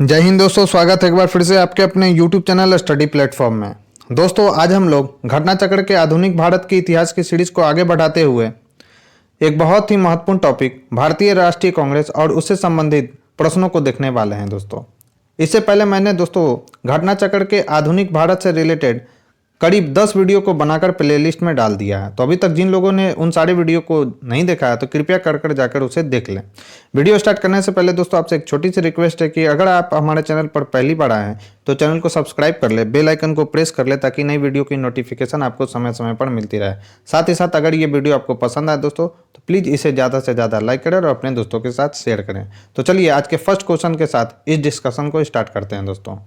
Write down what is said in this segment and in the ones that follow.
जय हिंद दोस्तों, स्वागत है एक बार फिर से आपके अपने YouTube चैनल स्टडी प्लेटफॉर्म में। दोस्तों आज हम लोग घटना चक्र के आधुनिक भारत के इतिहास की सीरीज को आगे बढ़ाते हुए एक बहुत ही महत्वपूर्ण टॉपिक भारतीय राष्ट्रीय कांग्रेस और उससे संबंधित प्रश्नों को देखने वाले हैं। दोस्तों इससे पहले मैंने दोस्तों घटना चक्र के आधुनिक भारत से रिलेटेड करीब 10 वीडियो को बनाकर प्लेलिस्ट में डाल दिया है। तो अभी तक जिन लोगों ने उन सारे वीडियो को नहीं देखा है तो कृपया कर जाकर उसे देख लें। वीडियो स्टार्ट करने से पहले दोस्तों आपसे एक छोटी सी रिक्वेस्ट है कि अगर आप हमारे चैनल पर पहली बार आए हैं तो चैनल को सब्सक्राइब कर ले, बेल आइकन को प्रेस कर ले ताकि नई वीडियो की नोटिफिकेशन आपको समय समय पर मिलती रहे। साथ ही साथ अगर ये वीडियो आपको पसंद आए दोस्तों तो प्लीज़ इसे ज़्यादा से ज़्यादा लाइक करें और अपने दोस्तों के साथ शेयर करें। तो चलिए आज के फर्स्ट क्वेश्चन के साथ इस डिस्कशन को स्टार्ट करते हैं। दोस्तों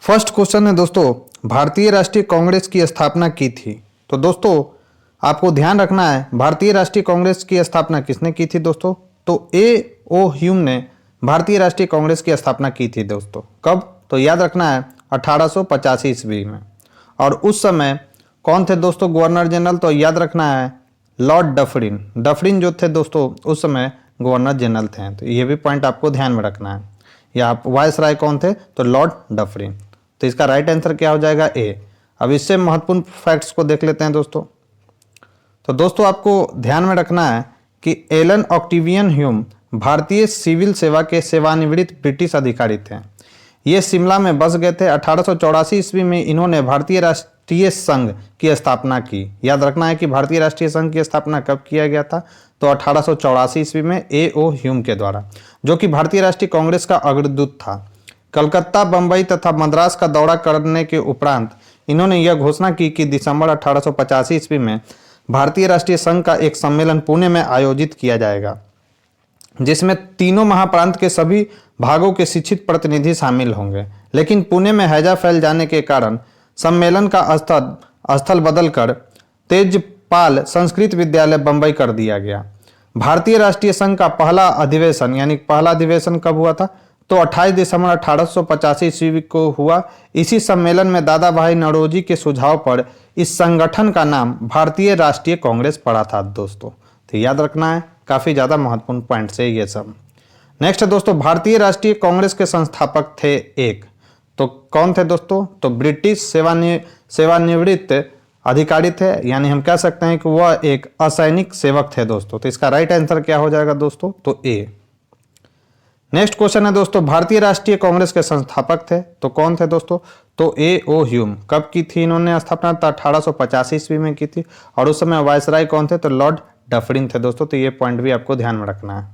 फर्स्ट क्वेश्चन है दोस्तों, भारतीय राष्ट्रीय कांग्रेस की स्थापना की थी। तो दोस्तों आपको ध्यान रखना है भारतीय राष्ट्रीय कांग्रेस की स्थापना किसने की थी दोस्तों। तो A.O. ह्यूम ने भारतीय राष्ट्रीय कांग्रेस की स्थापना की थी दोस्तों। कब? तो याद रखना है 1885 ईस्वी में। और उस समय कौन थे दोस्तों गवर्नर जनरल? तो याद रखना है लॉर्ड डफरिन। डफरिन जो थे दोस्तों उस समय गवर्नर जनरल थे। तो ये भी पॉइंट आपको ध्यान में रखना है। या वायस राय कौन थे? तो लॉर्ड डफरिन। तो इसका राइट आंसर क्या हो जाएगा? ए। अब इससे महत्वपूर्ण फैक्ट्स को देख लेते हैं दोस्तों। तो दोस्तों आपको ध्यान में रखना है कि एलन ऑक्टेवियन ह्यूम भारतीय सिविल सेवा के सेवानिवृत्त ब्रिटिश अधिकारी थे। ये शिमला में बस गए थे। 1884 ईस्वी में इन्होंने भारतीय राष्ट्रीय संघ की स्थापना की। याद रखना है कि भारतीय राष्ट्रीय संघ की स्थापना कब किया गया था? तो 1884 ईस्वी में A.O. ह्यूम के द्वारा, जो कि भारतीय राष्ट्रीय कांग्रेस का अग्रदूत था। कलकत्ता, बंबई तथा मद्रास का दौरा करने के उपरांत इन्होंने यह घोषणा की कि दिसंबर 1885 ईस्वी में भारतीय राष्ट्रीय संघ का एक सम्मेलन पुणे में आयोजित किया जाएगा, जिसमें तीनों महाप्रांत के सभी भागों के शिक्षित प्रतिनिधि शामिल होंगे। लेकिन पुणे में हैजा फैल जाने के कारण सम्मेलन का स्थल बदलकर तेजपाल संस्कृत विद्यालय बंबई कर दिया गया। भारतीय राष्ट्रीय संघ का पहला अधिवेशन कब हुआ था? तो 28 दिसंबर 1885 ईस्वी को हुआ। इसी सम्मेलन में दादा भाई नौरोजी के सुझाव पर इस संगठन का नाम भारतीय राष्ट्रीय कांग्रेस पड़ा था दोस्तों। तो याद रखना है, काफी ज्यादा महत्वपूर्ण पॉइंट्स है ये सब। नेक्स्ट है दोस्तों, भारतीय राष्ट्रीय कांग्रेस के संस्थापक थे एक। तो कौन थे दोस्तों? तो ब्रिटिश सेवानिवृत्त अधिकारी थे, यानी हम कह सकते हैं कि वह एक असैनिक सेवक थे दोस्तों। तो इसका राइट आंसर क्या हो जाएगा दोस्तों? तो ए। नेक्स्ट क्वेश्चन है दोस्तों, भारतीय राष्ट्रीय कांग्रेस के संस्थापक थे तो कौन थे दोस्तों? तो A.O. ह्यूम। कब की थी इन्होंने स्थापना? तो 1885 ईस्वी में की थी। और उस समय वायसराय कौन थे? तो लॉर्ड डफरिन थे दोस्तों। तो ये पॉइंट भी आपको ध्यान में रखना है।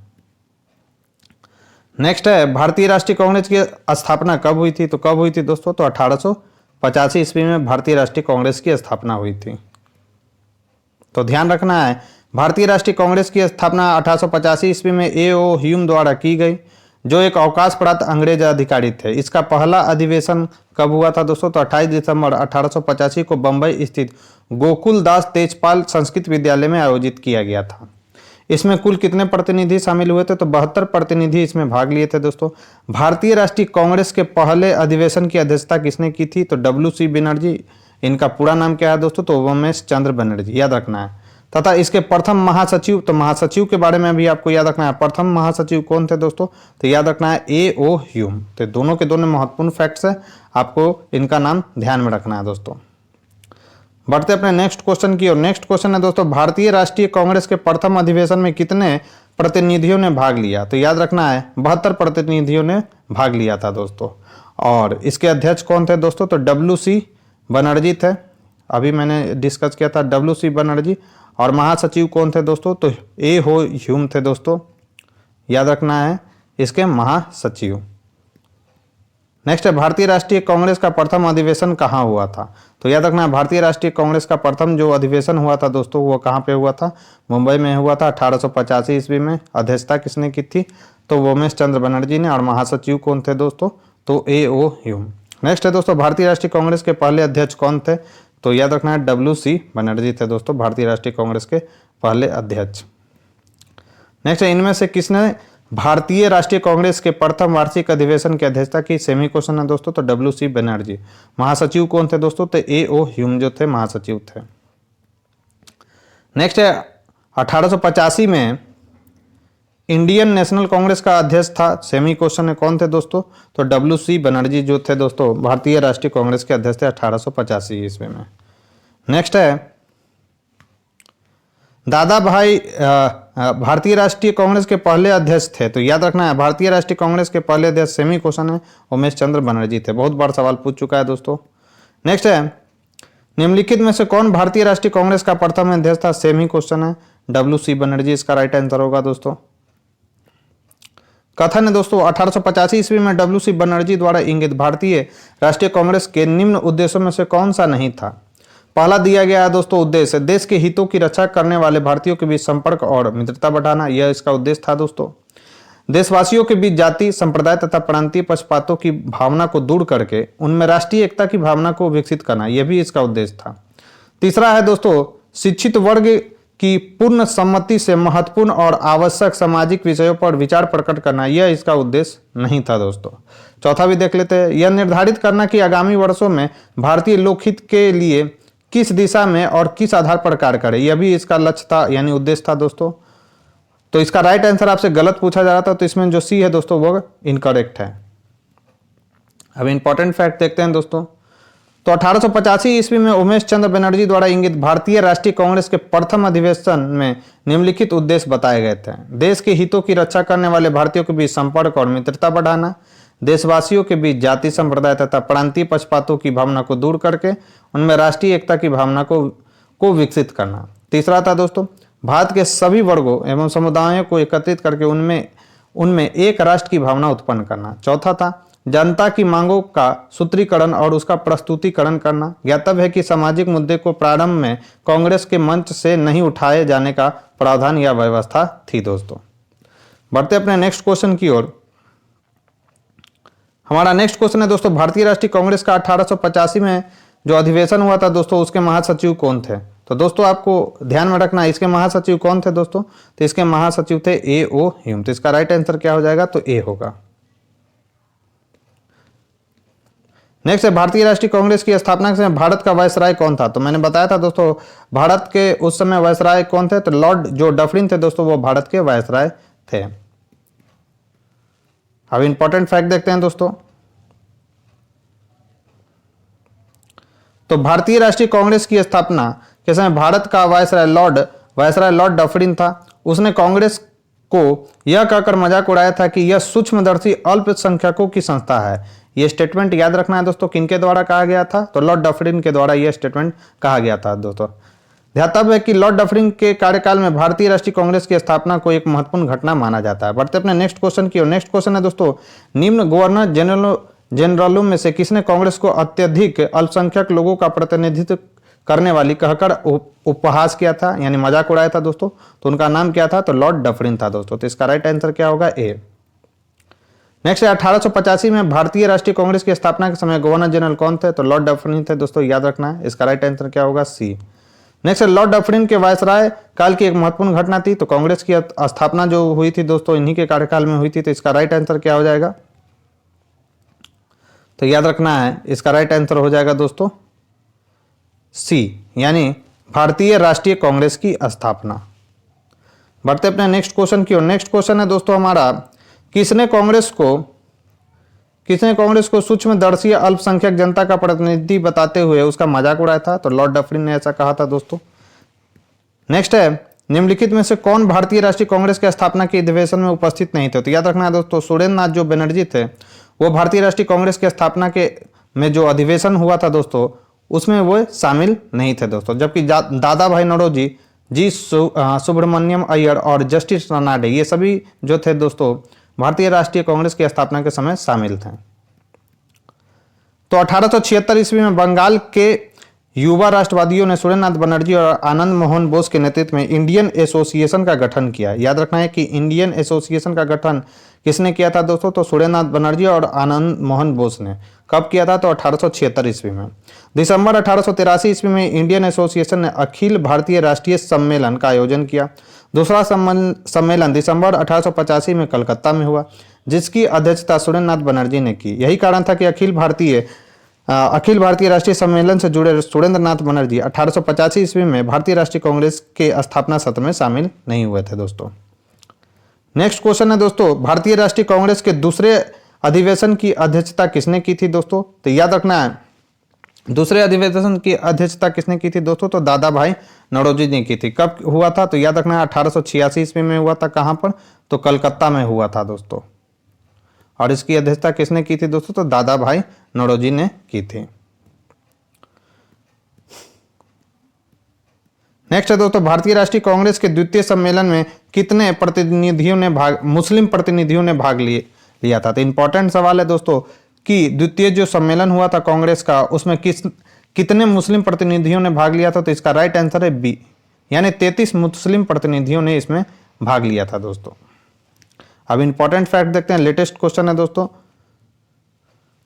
नेक्स्ट है, भारतीय राष्ट्रीय कांग्रेस की स्थापना कब हुई थी? तो कब हुई थी दोस्तों? तो 1885 ईस्वी में भारतीय राष्ट्रीय कांग्रेस की स्थापना हुई थी। तो ध्यान रखना है, भारतीय राष्ट्रीय कांग्रेस की स्थापना 1885 ईस्वी में A.O. ह्यूम द्वारा की गई, जो एक अवकाश प्राप्त अंग्रेज अधिकारी थे। इसका पहला अधिवेशन कब हुआ था दोस्तों? तो 28 दिसंबर 1885 को बंबई स्थित गोकुल दास तेजपाल संस्कृत विद्यालय में आयोजित किया गया था। इसमें कुल कितने प्रतिनिधि शामिल हुए थे? तो 72 प्रतिनिधि इसमें भाग लिए थे दोस्तों। भारतीय राष्ट्रीय कांग्रेस के पहले अधिवेशन की अध्यक्षता किसने की थी? तो W.C. बनर्जी। इनका पूरा नाम क्या है दोस्तों? तो उमेश चंद्र बनर्जी। याद रखना है। तथा इसके प्रथम महासचिव, तो महासचिव के बारे में भी आपको याद रखना है। प्रथम महासचिव कौन थे दोस्तों? तो याद रखना है A.O. ह्यूम। तो दोनों के दोनों महत्वपूर्ण फैक्ट्स है, आपको इनका नाम ध्यान में रखना है दोस्तों। बढ़ते अपने नेक्स्ट क्वेश्चन की ओर। नेक्स्ट क्वेश्चन है दोस्तों, भारतीय राष्ट्रीय कांग्रेस के प्रथम अधिवेशन में कितने प्रतिनिधियों ने भाग लिया? तो याद रखना है 72 प्रतिनिधियों ने भाग लिया था दोस्तों। और इसके अध्यक्ष कौन थे दोस्तों? तो W.C. बनर्जी थे। अभी मैंने डिस्कस किया था W.C. बनर्जी। और महासचिव कौन थे दोस्तों? तो A.O. ह्यूम थे दोस्तों। याद रखना है इसके महासचिव। नेक्स्ट है, भारतीय राष्ट्रीय कांग्रेस का प्रथम अधिवेशन कहाँ हुआ था? तो याद रखना है भारतीय राष्ट्रीय कांग्रेस का प्रथम जो अधिवेशन हुआ था दोस्तों वो कहाँ पे हुआ था? मुंबई में हुआ था 1885 ईस्वी में। अध्यक्षता किसने की थी? तो उमेश चंद्र बनर्जी ने। और महासचिव कौन थे दोस्तों? तो A.O. ह्यूम। नेक्स्ट है दोस्तों, भारतीय राष्ट्रीय कांग्रेस के पहले अध्यक्ष कौन थे? तो याद रखना है W.C. बनर्जी थे दोस्तों, भारतीय राष्ट्रीय कांग्रेस के पहले अध्यक्ष। नेक्स्ट है, इनमें से किसने भारतीय राष्ट्रीय कांग्रेस के प्रथम वार्षिक अधिवेशन की अध्यक्षता की? सेमी क्वेश्चन है दोस्तों। तो W.C. बनर्जी। महासचिव कौन थे दोस्तों? तो A.O. ह्यूम जो थे महासचिव थे। नेक्स्ट है, 1885 में इंडियन नेशनल कांग्रेस का अध्यक्ष था, सेमी क्वेश्चन है, कौन थे दोस्तों? तो WC बनर्जी जो थे दोस्तों भारतीय राष्ट्रीय कांग्रेस के अध्यक्ष थे 1885 ईस्वी में। नेक्स्ट है दादा भाई भारतीय राष्ट्रीय कांग्रेस के पहले अध्यक्ष थे, तो याद रखना है भारतीय राष्ट्रीय कांग्रेस के पहले अध्यक्ष, सेमी क्वेश्चन है, उमेश चंद्र बनर्जी थे। बहुत बार सवाल पूछ चुका है दोस्तों। नेक्स्ट है निम्नलिखित में से कौन भारतीय राष्ट्रीय कांग्रेस का प्रथम अध्यक्ष था? सेमी क्वेश्चन है, WC बनर्जी इसका राइट आंसर होगा दोस्तों। कथन है दोस्तों 1885 ईस्वी में WC बनर्जी द्वारा इंगित भारतीय राष्ट्रीय कांग्रेस के निम्न उद्देश्यों में से कौन सा नहीं था? पहला दिया गया है दोस्तों उद्देश्य देश के हितों की रक्षा करने वाले भारतीयों के बीच संपर्क और मित्रता बढ़ाना, यह इसका उद्देश्य था दोस्तों। देशवासियों के बीच जाति संप्रदाय तथा प्रांतीय पक्षपातों की भावना को दूर करके उनमें राष्ट्रीय एकता की भावना को विकसित करना, यह भी इसका उद्देश्य था। तीसरा है दोस्तों शिक्षित वर्ग की पूर्ण सम्मति से महत्वपूर्ण और आवश्यक सामाजिक विषयों पर विचार प्रकट करना, यह इसका उद्देश्य नहीं था दोस्तों। चौथा भी देख लेते हैं, यह निर्धारित करना कि आगामी वर्षों में भारतीय लोकहित के लिए किस दिशा में और किस आधार पर कार्य करे, यह भी इसका लक्ष्य था यानी उद्देश्य था दोस्तों। तो इसका राइट आंसर आपसे गलत पूछा जा रहा था, तो इसमें जो सी है दोस्तों वो इनकरेक्ट है। अब इंपॉर्टेंट फैक्ट देखते हैं दोस्तों। तो 1885 ईस्वी में उमेश चंद्र बनर्जी द्वारा इंगित भारतीय राष्ट्रीय कांग्रेस के प्रथम अधिवेशन में निम्नलिखित उद्देश्य बताए गए थे। देश के हितों की रक्षा करने वाले भारतीयों के बीच संपर्क और मित्रता बढ़ाना, देशवासियों के बीच जाति संप्रदाय तथा प्रांतीय पक्षपातों की भावना को दूर करके उनमें राष्ट्रीय एकता की भावना को विकसित करना। तीसरा था दोस्तों भारत के सभी वर्गों एवं समुदायों को एकत्रित करके उनमें एक राष्ट्र की भावना उत्पन्न करना। चौथा था जनता की मांगों का सूत्रीकरण और उसका प्रस्तुतिकरण करना। ज्ञातव्य है कि सामाजिक मुद्दे को प्रारंभ में कांग्रेस के मंच से नहीं उठाए जाने का प्रावधान या व्यवस्था थी दोस्तों। बढ़ते अपने नेक्स्ट क्वेश्चन की ओर। हमारा नेक्स्ट क्वेश्चन है दोस्तों भारतीय राष्ट्रीय कांग्रेस का 1885 में जो अधिवेशन हुआ था दोस्तों उसके महासचिव कौन थे? तो दोस्तों आपको ध्यान में रखना इसके महासचिव कौन थे दोस्तों? तो इसके महासचिव थे A.O. ह्यूम। तो इसका राइट आंसर क्या हो जाएगा? तो ए होगा। नेक्स्ट है भारतीय राष्ट्रीय कांग्रेस की स्थापना के समय भारत का वायसराय कौन था? तो मैंने बताया था दोस्तों भारत के उस समय वायसराय कौन थे? तो लॉर्ड जो डफरिन थे दोस्तों वो भारत के वायसराय थे। अब इंपॉर्टेंट फैक्ट देखते हैं दोस्तों। तो भारतीय राष्ट्रीय कांग्रेस की स्थापना के समय भारत का वायसराय लॉर्ड डफरिन था। उसने कांग्रेस को यह कहकर मजाक उड़ाया था कि यह सूक्ष्मदर्शी अल्पसंख्यकों की संस्था है। यह स्टेटमेंट याद रखना है दोस्तों किनके द्वारा कहा गया था? तो लॉर्ड डफरिन के द्वारा यह स्टेटमेंट कहा गया था दोस्तों। ध्यातव्य है कि लॉर्ड डफरिन के कार्यकाल में भारतीय राष्ट्रीय कांग्रेस की स्थापना को एक महत्वपूर्ण घटना माना जाता है। बढ़ते अपने नेक्स्ट क्वेश्चन की ओर। नेक्स्ट क्वेश्चन है दोस्तों निम्न गवर्नर जनरलों में से किसने कांग्रेस को अत्यधिक अल्पसंख्यक लोगों का प्रतिनिधित्व करने वाली कहकर उपहास किया था यानी मजाक उड़ाया था दोस्तों? तो उनका नाम क्या था? तो लॉर्ड डफरिन था दोस्तों। तो इसका राइट आंसर क्या होगा? ए। नेक्स्ट है 1885 में भारतीय राष्ट्रीय कांग्रेस की स्थापना के समय गवर्नर जनरल कौन थे? तो लॉर्ड डफरिन थे दोस्तों, याद रखना है। इसका राइट आंसर क्या होगा? सी। नेक्स्ट है लॉर्ड डफरिन के वायसराय काल की एक महत्वपूर्ण घटना थी। तो कांग्रेस की स्थापना जो हुई थी दोस्तों इन्हीं के कार्यकाल में हुई थी। तो इसका राइट आंसर क्या हो जाएगा? तो याद रखना है इसका राइट आंसर हो जाएगा दोस्तों सी, यानी भारतीय राष्ट्रीय कांग्रेस की स्थापना। बढ़ते अपने नेक्स्ट क्वेश्चन की ओर। नेक्स्ट क्वेश्चन है दोस्तों हमारा किसने कांग्रेस को सूक्ष्मदर्शी अल्पसंख्यक जनता का प्रतिनिधि बताते हुए उसका मजाक उड़ाया था? तो लॉर्ड डफरिन ने ऐसा कहा था दोस्तों। नेक्स्ट है निम्नलिखित में से कौन भारतीय राष्ट्रीय कांग्रेस के स्थापना के अधिवेशन में उपस्थित नहीं थे? तो याद रखना है दोस्तों सुरेंद्र नाथ जो बनर्जी थे वो भारतीय राष्ट्रीय कांग्रेस के स्थापना के में जो अधिवेशन हुआ था दोस्तों उसमें वो शामिल नहीं थे दोस्तों। जबकि दादा भाई नौरोजी, जी सुब्रमण्यम अय्यर और जस्टिस रनाडे ये सभी जो थे दोस्तों भारतीय राष्ट्रीय कांग्रेस की स्थापना के समय शामिल थे। तो 1876 ईस्वी में बंगाल के युवा राष्ट्रवादियों ने सुरेंद्र नाथ बनर्जी और आनंद मोहन बोस के नेतृत्व में इंडियन एसोसिएशन का गठन किया। याद रखना है कि इंडियन एसोसिएशन का गठन किसने किया था दोस्तों? तो सुरेंद्र नाथ बनर्जी और आनंद मोहन बोस ने। कब किया था? तो 1876 ईस्वी में। दिसंबर 1883 ईस्वी में इंडियन एसोसिएशन ने अखिल भारतीय राष्ट्रीय सम्मेलन का आयोजन किया। दूसरा सम्मेलन दिसंबर 1885 में कलकत्ता में हुआ जिसकी अध्यक्षता सुरेंद्र नाथ बनर्जी ने की। यही कारण था कि अखिल भारतीय राष्ट्रीय सम्मेलन से जुड़े सुरेंद्र नाथ बनर्जी 1885 ईस्वी में भारतीय राष्ट्रीय कांग्रेस के स्थापना सत्र में शामिल नहीं हुए थे दोस्तों। नेक्स्ट क्वेश्चन है दोस्तों, भारतीय राष्ट्रीय कांग्रेस के दूसरे अधिवेशन की अध्यक्षता किसने की थी दोस्तों? तो याद रखना है, दूसरे अधिवेशन की अध्यक्षता किसने की थी दोस्तों? तो दादा भाई नौरोजी ने की थी। कब हुआ था? तो याद रखना है 1886 ईस्वी में हुआ था। कहां पर? तो कलकत्ता में हुआ था दोस्तों। और इसकी अध्यक्षता किसने की थी दोस्तों? तो दादा भाई नौरोजी ने की थी। नेक्स्ट है दोस्तों, भारतीय राष्ट्रीय कांग्रेस के द्वितीय सम्मेलन में कितने प्रतिनिधियों ने मुस्लिम प्रतिनिधियों ने भाग लिया था? तो इंपॉर्टेंट सवाल है दोस्तों कि द्वितीय जो सम्मेलन हुआ था कांग्रेस का, उसमें कितने मुस्लिम प्रतिनिधियों ने भाग लिया था? तो इसका राइट आंसर है बी, यानी 33 मुस्लिम प्रतिनिधियों ने इसमें भाग लिया था दोस्तों। अब इंपॉर्टेंट फैक्ट देखते हैं, लेटेस्ट क्वेश्चन है दोस्तों।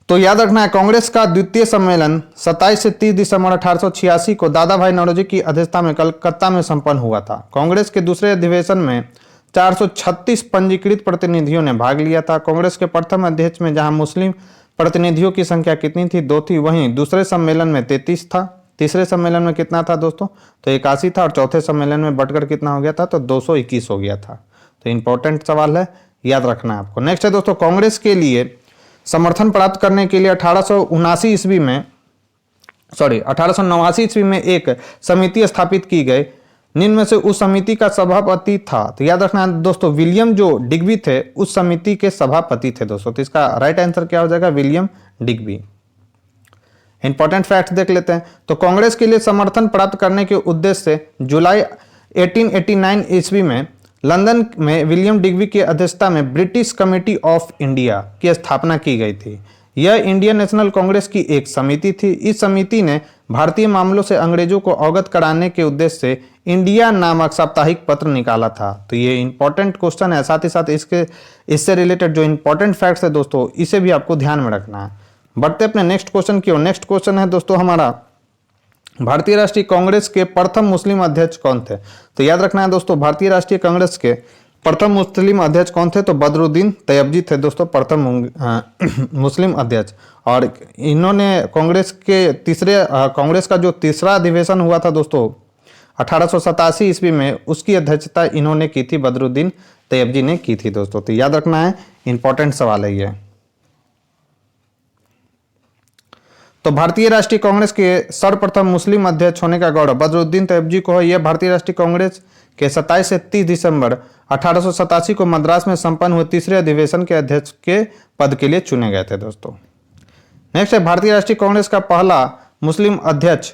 तो याद रखना है, कांग्रेस का द्वितीय सम्मेलन 27 से 30 दिसंबर 1886 को दादा भाई नौरोजी की अध्यक्षता में कलकत्ता में संपन्न हुआ था। कांग्रेस के दूसरे अधिवेशन में 436 पंजीकृत प्रतिनिधियों ने भाग लिया था। कांग्रेस के प्रथम अध्यक्ष में जहां मुस्लिम प्रतिनिधियों की संख्या कितनी थी? 2 थी, वहीं दूसरे सम्मेलन में 33 था। तीसरे सम्मेलन में कितना था दोस्तों? तो 81 था। और चौथे सम्मेलन में बढ़कर कितना हो गया था? तो 221 हो गया था। तो इंपॉर्टेंट सवाल है, याद रखना है आपको। नेक्स्ट है दोस्तों, कांग्रेस के लिए समर्थन प्राप्त करने के लिए 1889 ईस्वी में एक समिति स्थापित की गई। निम्न में से उस समिति का सभापति था? तो याद रखना दोस्तों, विलियम जो डिग्बी थे उस समिति के सभापति थे दोस्तों। तो इसका राइट आंसर क्या हो जाएगा? William Digby. इंपॉर्टेंट फैक्ट देख लेते हैं। तो कांग्रेस के लिए समर्थन प्राप्त करने के उद्देश्य से जुलाई 1889 ईस्वी में लंदन में विलियम डिग्बी की अध्यक्षता में ब्रिटिश कमेटी ऑफ इंडिया की स्थापना की गई थी। यह इंडियन नेशनल कांग्रेस की एक समिति थी। इस समिति ने भारतीय मामलों से अंग्रेजों को अवगत कराने के उद्देश्य से इंडिया नामक साप्ताहिक पत्र निकाला था। तो ये इंपॉर्टेंट क्वेश्चन है, साथ ही साथ इससे रिलेटेड जो इंपॉर्टेंट फैक्ट्स है दोस्तों, इसे भी आपको ध्यान में रखना है। बढ़ते अपने नेक्स्ट क्वेश्चन की ओर। नेक्स्ट क्वेश्चन है दोस्तों हमारा, भारतीय राष्ट्रीय कांग्रेस के प्रथम मुस्लिम अध्यक्ष कौन थे? तो याद रखना है दोस्तों, भारतीय राष्ट्रीय कांग्रेस के प्रथम मुस्लिम अध्यक्ष कौन थे? तो बदरुद्दीन तैयबजी थे दोस्तों प्रथम मुस्लिम अध्यक्ष। और इन्होंने कांग्रेस का जो तीसरा अधिवेशन हुआ था दोस्तों 1887 ईस्वी में, उसकी अध्यक्षता इन्होंने की थी, बदरुद्दीन तैयबजी ने की थी दोस्तों। तो याद रखना है, इंपॉर्टेंट सवाल है ये। तो भारतीय राष्ट्रीय कांग्रेस के सर्वप्रथम मुस्लिम अध्यक्ष होने का गौरव बदरुद्दीन तैयबजी को है। यह भारतीय राष्ट्रीय कांग्रेस के 27 से 30 दिसंबर 1887 को मद्रास में संपन्न हुए तीसरे अधिवेशन के अध्यक्ष के पद के लिए चुने गए थे दोस्तों। नेक्स्ट है, भारतीय राष्ट्रीय कांग्रेस का पहला मुस्लिम अध्यक्ष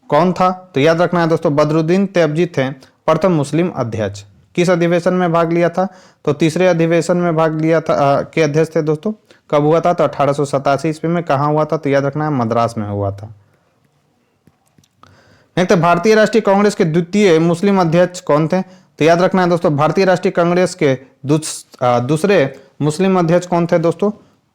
कौन था? तो याद रखना है दोस्तों, बदरुद्दीन तैयबजी थे प्रथम मुस्लिम अध्यक्ष। किस अधिवेशन में भाग लिया था? तो तीसरे अधिवेशन में भाग लिया था, के अध्यक्ष थे दोस्तों। कब हुआ था? तो 1887 ईस्वी में। कहां हुआ था? तो याद रखना है, मद्रास में हुआ था। नेक्स्ट, भारतीय राष्ट्रीय कांग्रेस के द्वितीय मुस्लिम अध्यक्ष कौन थे? तो याद रखना है दोस्तों, भारतीय राष्ट्रीय कांग्रेस के दूसरे मुस्लिम अध्यक्ष कौन थे दोस्तों?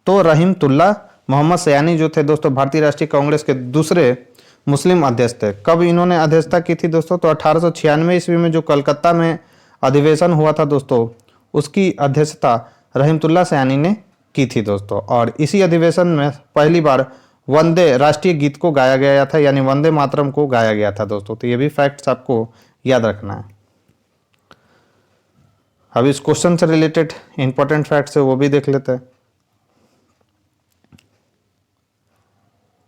तो रहीमतुल्लाह मोहम्मद सयानी जो थे दोस्तों, भारतीय राष्ट्रीय कांग्रेस के दूसरे मुस्लिम अध्यक्ष थे। कब इन्होंने अध्यक्षता की थी दोस्तों? तो 1896 ईस्वी में जो कलकत्ता में अधिवेशन हुआ था दोस्तों, उसकी अध्यक्षता रहीमतुल्लाह सयानी ने की थी दोस्तों। और इसी अधिवेशन में पहली बार वंदे राष्ट्रीय गीत को गाया गया था, यानी वंदे मातरम को गाया गया था दोस्तों। तो ये भी फैक्ट्स आपको याद रखना है। अब इस क्वेश्चन से रिलेटेड इंपॉर्टेंट फैक्ट्स है, वो भी देख लेते हैं।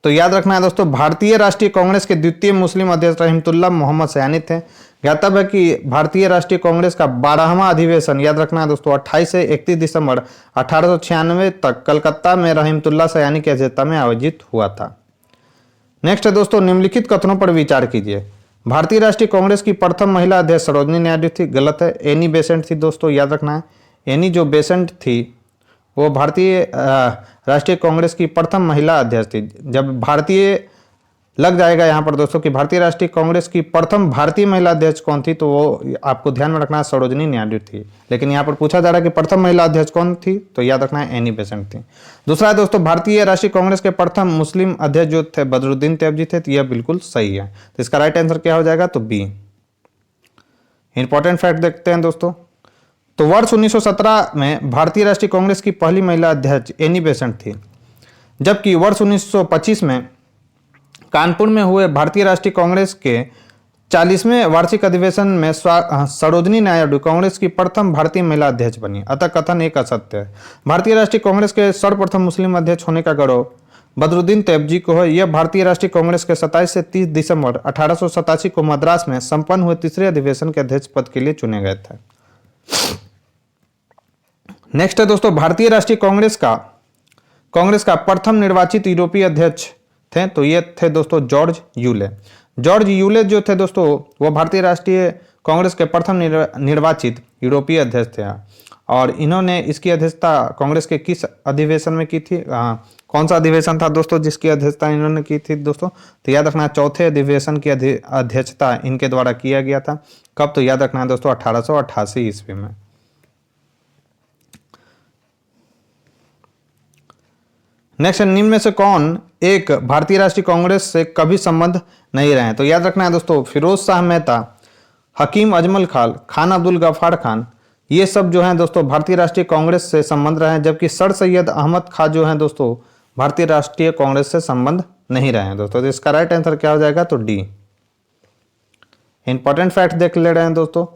तो याद रखना है दोस्तों, भारतीय राष्ट्रीय कांग्रेस के द्वितीय मुस्लिम अध्यक्ष रहीमतुल्लाह मोहम्मद सयानी थे। ज्ञातव्य है कि भारतीय राष्ट्रीय कांग्रेस का 12वां अधिवेशन, याद रखना है दोस्तों, 28 से 31 दिसंबर 1896 तक कलकत्ता में रहीमतुल्लाह सयानी की अध्यक्षता में आयोजित हुआ था। नेक्स्ट है दोस्तों, निम्नलिखित कथनों पर विचार कीजिए। भारतीय राष्ट्रीय कांग्रेस की प्रथम महिला अध्यक्ष सरोजिनी नायडू थी। गलत है, एनी बेसेंट थी दोस्तों। याद रखना है, एनी जो बेसेंट थी वो भारतीय राष्ट्रीय कांग्रेस की प्रथम महिला अध्यक्ष थी। जब भारतीय लग जाएगा यहाँ पर दोस्तों कि भारतीय राष्ट्रीय कांग्रेस की प्रथम भारतीय महिला अध्यक्ष कौन थी, तो वो आपको ध्यान में रखना है, सरोजिनी नायडू थी। लेकिन यहाँ पर पूछा जा रहा है कि प्रथम महिला अध्यक्ष कौन थी, तो याद रखना है, एनी बेसेंट थी। दूसरा है दोस्तों, भारतीय राष्ट्रीय कांग्रेस के प्रथम मुस्लिम अध्यक्ष जो थे बदरुद्दीन तैयबजी थे। तो यह बिल्कुल सही है। तो इसका राइट आंसर क्या हो जाएगा? तो बी। इंपॉर्टेंट फैक्ट देखते हैं दोस्तों। तो वर्ष 1917 में भारतीय राष्ट्रीय कांग्रेस की पहली महिला अध्यक्ष एनी बेसेंट थी, जबकि वर्ष 1925 में कानपुर में हुए भारतीय राष्ट्रीय कांग्रेस के 40वें वार्षिक अधिवेशन में सरोजिनी नायडू कांग्रेस की प्रथम भारतीय महिला अध्यक्ष बनी। अतः कथन एक असत्य है। भारतीय राष्ट्रीय कांग्रेस के सर्वप्रथम मुस्लिम अध्यक्ष होने का गौरव बदरुद्दीन तैयबजी को है। यह भारतीय राष्ट्रीय कांग्रेस के 27 से 30 दिसंबर 1887 को मद्रास में संपन्न हुए तीसरे अधिवेशन के अध्यक्ष पद के लिए चुने गए थे। नेक्स्ट है दोस्तों, भारतीय राष्ट्रीय कांग्रेस का प्रथम निर्वाचित यूरोपीय अध्यक्ष थे, तो ये थे दोस्तों जॉर्ज यूले। जॉर्ज यूले जो थे दोस्तों, वो भारतीय राष्ट्रीय कांग्रेस के प्रथम निर्वाचित यूरोपीय अध्यक्ष थे और इन्होंने इसकी अध्यक्षता कांग्रेस के किस अधिवेशन में की थी? कौन सा अधिवेशन था दोस्तों जिसकी अध्यक्षता इन्होंने की थी दोस्तों? तो याद रखना, चौथे अधिवेशन की अध्यक्षता इनके द्वारा किया गया था। कब? तो याद रखना है दोस्तों 1888 ईस्वी में। नेक्स्ट, निम्न में से कौन एक भारतीय राष्ट्रीय कांग्रेस से कभी संबंध नहीं रहे? तो याद रखना है दोस्तों, फिरोज शाह मेहता, हकीम अजमल खान अब्दुल गफ्फार खान, ये सब जो हैं दोस्तों भारतीय राष्ट्रीय कांग्रेस से संबंध रहे हैं, जबकि सर सैयद अहमद खान जो हैं दोस्तों भारतीय राष्ट्रीय कांग्रेस से संबंध नहीं रहे हैं दोस्तों। तो इसका राइट आंसर क्या हो जाएगा? तो डी। इंपॉर्टेंट फैक्ट देख ले रहे हैं दोस्तों,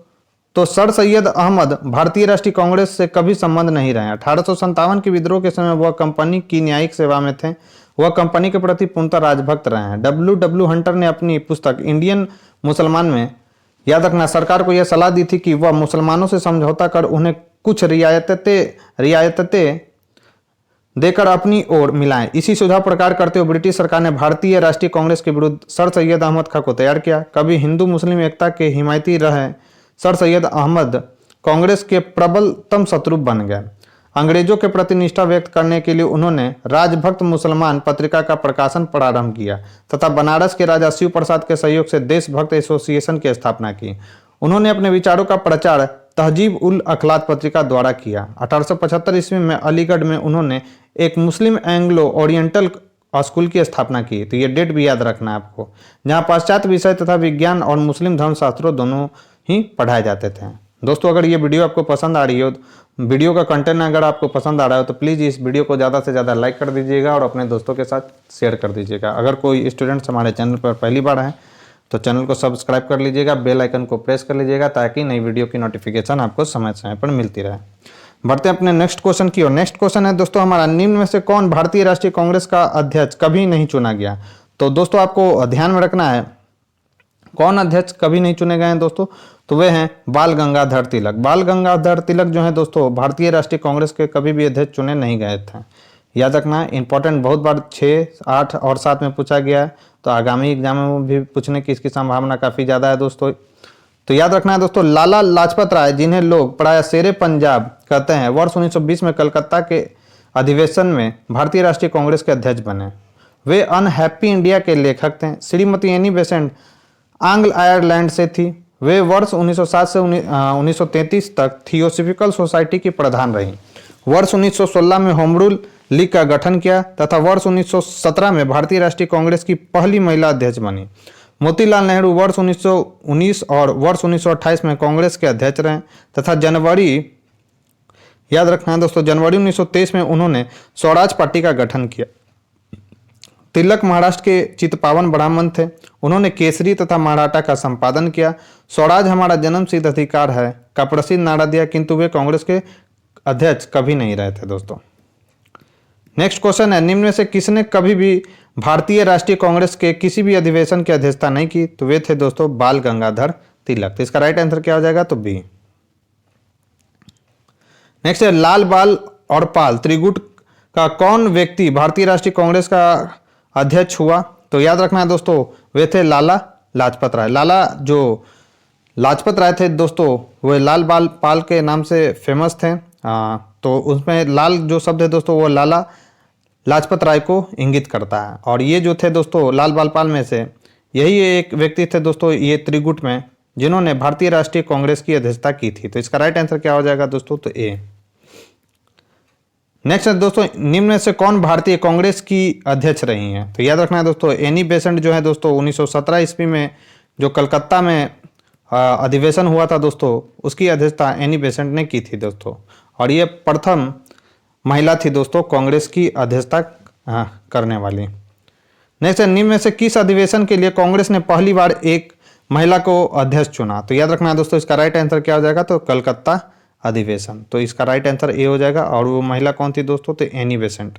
तो सर सैयद अहमद भारतीय राष्ट्रीय कांग्रेस से कभी संबंध नहीं रहे। 1857 के विद्रोह के समय वह कंपनी की न्यायिक सेवा में थे। वह कंपनी के प्रति पूर्णतः राजभक्त रहे हैं। डब्ल्यू हंटर ने अपनी पुस्तक इंडियन मुसलमान में, याद रखना, सरकार को यह सलाह दी थी कि वह मुसलमानों से समझौता कर उन्हें कुछ रियायतें देकर अपनी ओर मिलाएं। इसी सुझाव प्रकार करते हुए ब्रिटिश सरकार ने भारतीय राष्ट्रीय कांग्रेस के विरुद्ध सर सैयद अहमद खान को तैयार किया। कभी हिंदू मुस्लिम एकता के हिमायती रहे सर सैयद अहमद कांग्रेस के प्रबलतम शत्रु बन गए। अंग्रेजों के प्रति निष्ठा व्यक्त करने के लिए उन्होंने राजभक्त मुसलमान पत्रिका का प्रकाशन प्रारंभ किया तथा बनारस के राजा शिव प्रसाद के सहयोग से देशभक्त एसोसिएशन की स्थापना की। उन्होंने अपने विचारों का प्रचार तहजीब उल अखलाक पत्रिका द्वारा किया। 1875 ईस्वी में अलीगढ़ में उन्होंने एक मुस्लिम एंग्लो ओरिएंटल स्कूल की स्थापना की। तो ये डेट भी याद रखना है आपको, जहाँ पाश्चात्य विषय तथा विज्ञान और मुस्लिम धर्मशास्त्रों दोनों ही पढ़ाए जाते थे। दोस्तों, अगर ये वीडियो आपको पसंद आ रही हो, वीडियो का कंटेंट अगर आपको पसंद आ रहा हो, तो प्लीज़ इस वीडियो को ज़्यादा से ज़्यादा लाइक कर दीजिएगा और अपने दोस्तों के साथ शेयर कर दीजिएगा। अगर कोई स्टूडेंट्स हमारे चैनल पर पहली बार हैं तो चैनल को सब्सक्राइब कर लीजिएगा, बेल आइकन को प्रेस कर लीजिएगा ताकि नई वीडियो की नोटिफिकेशन आपको समय समय पर मिलती रहे। बढ़ते हैं अपने नेक्स्ट क्वेश्चन की ओर। नेक्स्ट क्वेश्चन है दोस्तों हमारा, निम्न में से कौन भारतीय राष्ट्रीय कांग्रेस का अध्यक्ष कभी नहीं चुना गया? तो दोस्तों आपको ध्यान में रखना है कौन अध्यक्ष कभी नहीं चुने गए हैं दोस्तों, तो वे हैं बाल गंगाधर तिलक। बाल गंगाधर तिलक जो है दोस्तों भारतीय राष्ट्रीय कांग्रेस के कभी भी अध्यक्ष चुने नहीं गए थे। याद रखना, इंपॉर्टेंट, बहुत बार 6, 8 और 7 में पूछा गया है, तो आगामी एग्जाम में भी पूछने की इसकी संभावना काफ़ी ज़्यादा है दोस्तों। तो याद रखना है दोस्तों, लाला लाजपत राय, जिन्हें लोग प्रायः शेरे पंजाब कहते हैं, वर्ष 1920 में कलकत्ता के अधिवेशन में भारतीय राष्ट्रीय कांग्रेस के अध्यक्ष बने। वे अनहैप्पी इंडिया के लेखक थे। श्रीमती एनी बेसेंट आंग्ल आयरलैंड से थी। वे वर्ष 1907 से 1933 तक थियोसॉफिकल सोसाइटी की प्रधान रहीं। वर्ष 1916 में होम रूल लीग का गठन किया तथा वर्ष 1917 में भारतीय राष्ट्रीय कांग्रेस की पहली महिला अध्यक्ष बनी। मोतीलाल नेहरू वर्ष 1919 और वर्ष 1928 में कांग्रेस के अध्यक्ष रहे तथा याद रखना है दोस्तों, जनवरी 1923 में उन्होंने स्वराज पार्टी का गठन किया। तिलक महाराष्ट्र के चितपावन ब्राह्मण थे। उन्होंने केसरी तथा मराठा का संपादन किया। स्वराज हमारा जन्मसिद्ध अधिकार है का प्रसिद्ध नारा दिया, किंतु वे कांग्रेस के अध्यक्ष कभी नहीं रहे थे दोस्तों। नेक्स्ट क्वेश्चन है, निम्न में से किसने कभी भी भारतीय राष्ट्रीय कांग्रेस के किसी भी अधिवेशन की अध्यक्षता नहीं की? तो वे थे दोस्तों बाल गंगाधर तिलक। तो इसका राइट आंसर क्या हो जाएगा? तो बी। नेक्स्ट है, लाल बाल और पाल त्रिगुट का कौन व्यक्ति भारतीय राष्ट्रीय कांग्रेस का अध्यक्ष हुआ? तो याद रखना है दोस्तों, वे थे लाला लाजपत राय। लाला जो लाजपत राय थे दोस्तों, वे लाल बाल पाल के नाम से फेमस थे। तो उसमें लाल जो शब्द है दोस्तों, वो लाला लाजपत राय को इंगित करता है। और ये जो थे दोस्तों लाल बाल पाल में से यही एक व्यक्ति थे दोस्तों, ये त्रिगुट में, जिन्होंने भारतीय राष्ट्रीय कांग्रेस की अध्यक्षता की थी। तो इसका राइट आंसर क्या हो जाएगा दोस्तों? तो ए। नेक्स्ट है दोस्तों, निम्न में से कौन भारतीय कांग्रेस की अध्यक्ष रही हैं? तो याद रखना है दोस्तों, एनी बेसेंट जो है दोस्तों 1917 ईस्वी में जो कलकत्ता में अधिवेशन हुआ था दोस्तों, उसकी अध्यक्षता एनी बेसेंट ने की थी दोस्तों। और ये प्रथम महिला थी दोस्तों कांग्रेस की अध्यक्षता करने वाली। नेक्स्ट है, निम्न में से किस अधिवेशन के लिए कांग्रेस ने पहली बार एक महिला को अध्यक्ष चुना? तो याद रखना है दोस्तों, इसका राइट आंसर क्या हो जाएगा? तो कलकत्ता अधिवेशन। तो इसका राइट आंसर ए हो जाएगा। और वो महिला कौन थी दोस्तों? तो एनी बेसेंट।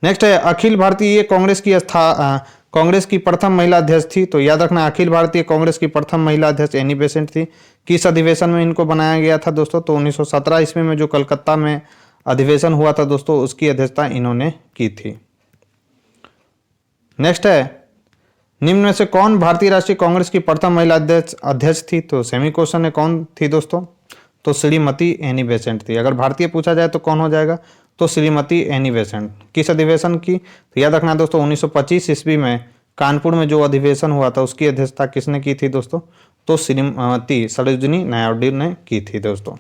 नेक्स्ट है अखिल भारतीय कांग्रेस की प्रथम महिला अध्यक्ष थी। तो याद रखना अखिल भारतीय कांग्रेस की प्रथम महिला अध्यक्ष एनी बेसेंट थी। किस अधिवेशन में इनको बनाया गया था दोस्तों? तो 1917 ईस्वी में जो कलकत्ता में अधिवेशन हुआ था दोस्तों, उसकी अध्यक्षता इन्होंने की थी। नेक्स्ट है निम्न में से कौन भारतीय राष्ट्रीय कांग्रेस की प्रथम महिला अध्यक्ष थी? तो सेमी क्वेश्चन है, कौन थी दोस्तों? तो श्रीमती एनी बेसेंट थी। अगर भारतीय पूछा जाए तो कौन हो जाएगा? तो श्रीमती एनी बेसेंट। किस अधिवेशन की? तो याद रखना दोस्तों 1925 ईस्वी में कानपुर में जो अधिवेशन हुआ था उसकी अध्यक्षता किसने की थी दोस्तों? तो श्रीमती सरोजिनी नायडू ने की थी दोस्तों।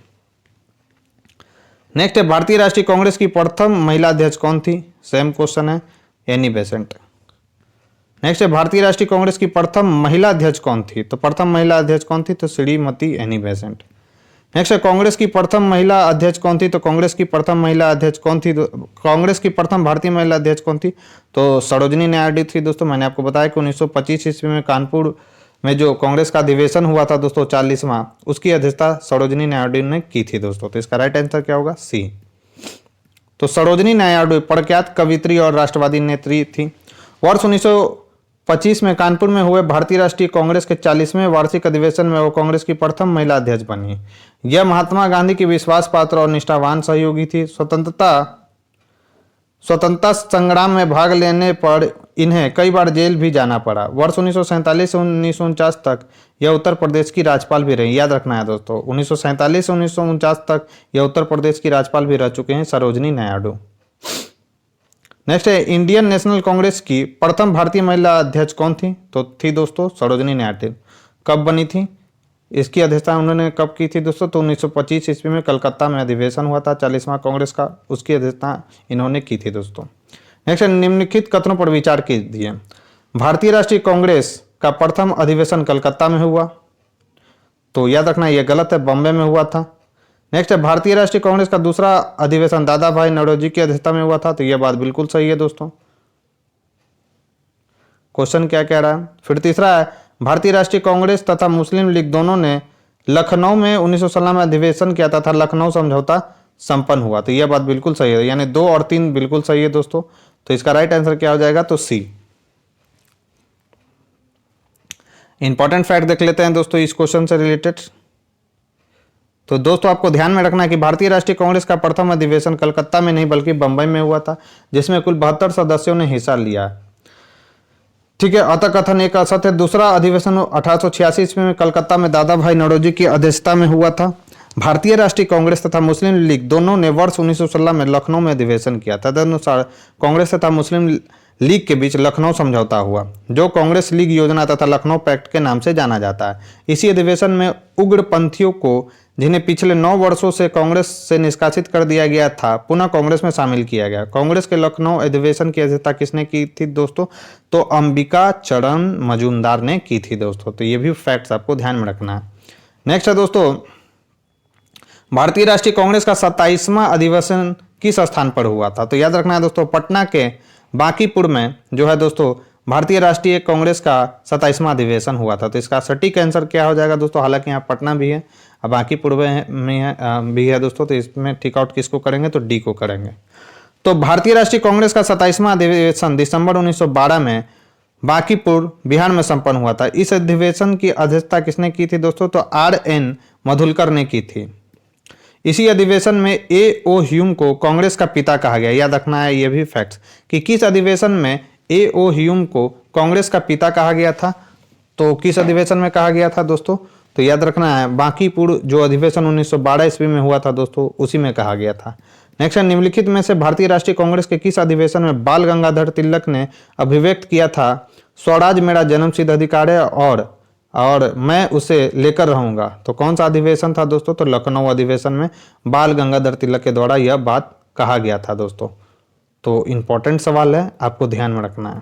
नेक्स्ट है भारतीय राष्ट्रीय कांग्रेस की प्रथम महिला अध्यक्ष कौन थी? सेम क्वेश्चन है, एनी बेसेंट। नेक्स्ट है भारतीय राष्ट्रीय कांग्रेस की प्रथम महिला अध्यक्ष कौन थी? तो प्रथम महिला अध्यक्ष कौन थी? तो श्रीमती एनी बेसेंट। नेक्स्ट है कांग्रेस की प्रथम महिला अध्यक्ष कौन थी? तो कांग्रेस की प्रथम महिला अध्यक्ष कौन थी? कांग्रेस की प्रथम भारतीय महिला अध्यक्ष कौन थी? तो सरोजिनी नायडू थी दोस्तों। मैंने आपको बताया कि 1925 ईस्वी में कानपुर में जो कांग्रेस का अधिवेशन हुआ था दोस्तों 40वां, उसकी अध्यक्षता सरोजिनी नायडू ने की थी दोस्तों। तो इसका राइट आंसर क्या होगा? सी। तो सरोजिनी नायडू प्रख्यात कवित्री और राष्ट्रवादी नेत्री थी। वर्ष 1925 में कानपुर में हुए भारतीय राष्ट्रीय कांग्रेस के 40वें वार्षिक अधिवेशन में वो कांग्रेस की प्रथम महिला अध्यक्ष बनी। यह महात्मा गांधी की विश्वास पात्र और निष्ठावान सहयोगी थी। स्वतंत्रता संग्राम में भाग लेने पर इन्हें कई बार जेल भी जाना पड़ा। वर्ष 1947 से 1949 तक यह उत्तर प्रदेश की राज्यपाल भी रही। याद रखना है दोस्तों 1947 से 1949 तक यह उत्तर प्रदेश की राज्यपाल भी रह चुके हैं सरोजिनी नायडू। नेक्स्ट है इंडियन नेशनल कांग्रेस की प्रथम भारतीय महिला अध्यक्ष कौन थी? तो थी दोस्तों सरोजिनी नायडू। कब बनी थी? इसकी अध्यक्षता उन्होंने कब की थी दोस्तों? तो 1925 ईस्वी में कलकत्ता में अधिवेशन हुआ था 40वां कांग्रेस का, उसकी अध्यक्षता इन्होंने की थी दोस्तों। नेक्स्ट निम्नलिखित कथनों पर विचार कीजिए। भारतीय राष्ट्रीय कांग्रेस का प्रथम अधिवेशन कलकत्ता में हुआ। तो याद रखना यह गलत है, बॉम्बे में हुआ था। नेक्स्ट है भारतीय राष्ट्रीय कांग्रेस का दूसरा अधिवेशन दादा भाई नौरोजी की अध्यक्षता में हुआ था। तो यह बात बिल्कुल सही है दोस्तों। क्वेश्चन क्या कह रहा है? फिर तीसरा है भारतीय राष्ट्रीय कांग्रेस तथा मुस्लिम लीग दोनों ने लखनऊ में 1916 में अधिवेशन किया तथा लखनऊ समझौता संपन्न हुआ। तो यह बात बिल्कुल सही है, यानी 2 और 3 बिल्कुल सही है दोस्तों। तो इसका राइट आंसर क्या हो जाएगा? तो सी। इंपॉर्टेंट फैक्ट देख लेते हैं दोस्तों इस क्वेश्चन से रिलेटेड। तो दोस्तों आपको ध्यान में रखना है कि भारतीय राष्ट्रीय कांग्रेस का प्रथम अधिवेशन कलकत्ता में नहीं बल्कि बंबई में हुआ था, जिसमें कुल 72 सदस्यों ने हिस्सा लिया। ठीक है, अतः कथन एक असत्य है। दूसरा अधिवेशन 1886 ईस्वी में कलकत्ता में दादा भाई नौरोजी की अध्यक्षता में हुआ था। भारतीय राष्ट्रीय कांग्रेस तथा मुस्लिम लीग दोनों ने वर्ष 1916 में लखनऊ में अधिवेशन किया। तदनुसार कांग्रेस तथा मुस्लिम लीग के बीच लखनऊ समझौता हुआ, जो कांग्रेस लीग योजना तथा लखनऊ पैक्ट के नाम से जाना जाता है। इसी अधिवेशन में उग्रपंथियों को, जिन्हें पिछले 9 वर्षों से कांग्रेस से निष्कासित कर दिया गया था, पुनः कांग्रेस में शामिल किया गया। कांग्रेस के लखनऊ अधिवेशन की अध्यक्षता किसने की थी दोस्तों? तो अंबिका चरण मजूमदार ने की थी दोस्तों। तो ये भी फैक्ट्स आपको ध्यान में रखना है। नेक्स्ट है दोस्तों भारतीय राष्ट्रीय कांग्रेस का 27वां अधिवेशन किस स्थान पर हुआ था? तो याद रखना है दोस्तों पटना के बांकीपुर में जो है दोस्तों भारतीय राष्ट्रीय कांग्रेस का 27वां अधिवेशन हुआ था। तो इसका सटीक आंसर क्या हो जाएगा दोस्तों? हालांकि यहाँ पटना भी है, बांकीपुर में भी है दोस्तों। तो इसमें टिक आउट किसको करेंगे? तो डी को करेंगे। तो भारतीय राष्ट्रीय कांग्रेस का 27वां अधिवेशन दिसंबर 1912 में बांकीपुर बिहार में संपन्न हुआ था। इस अधिवेशन की अध्यक्षता किसने की थी दोस्तों? तो RN मधुलकर ने की थी। इसी अधिवेशन में A.O. ह्यूम को कांग्रेस का पिता कहा गया। याद रखना है ये भी फैक्ट्स कि किस अधिवेशन में A.O. ह्यूम को कांग्रेस का पिता कहा गया था। तो किस अधिवेशन में कहा गया था दोस्तों? तो याद रखना है बांकीपुर जो अधिवेशन 1912 ईस्वी में हुआ था दोस्तों, उसी में कहा गया था। नेक्स्ट है निम्नलिखित में से भारतीय राष्ट्रीय कांग्रेस के किस अधिवेशन में बाल गंगाधर तिलक ने अभिव्यक्त किया था स्वराज मेरा जन्मसिद्ध अधिकार है और मैं उसे लेकर रहूंगा? तो कौन सा अधिवेशन था दोस्तों? तो लखनऊ अधिवेशन में बाल गंगाधर तिलक के द्वारा यह बात कहा गया था दोस्तों। तो इंपॉर्टेंट सवाल है, आपको ध्यान में रखना है।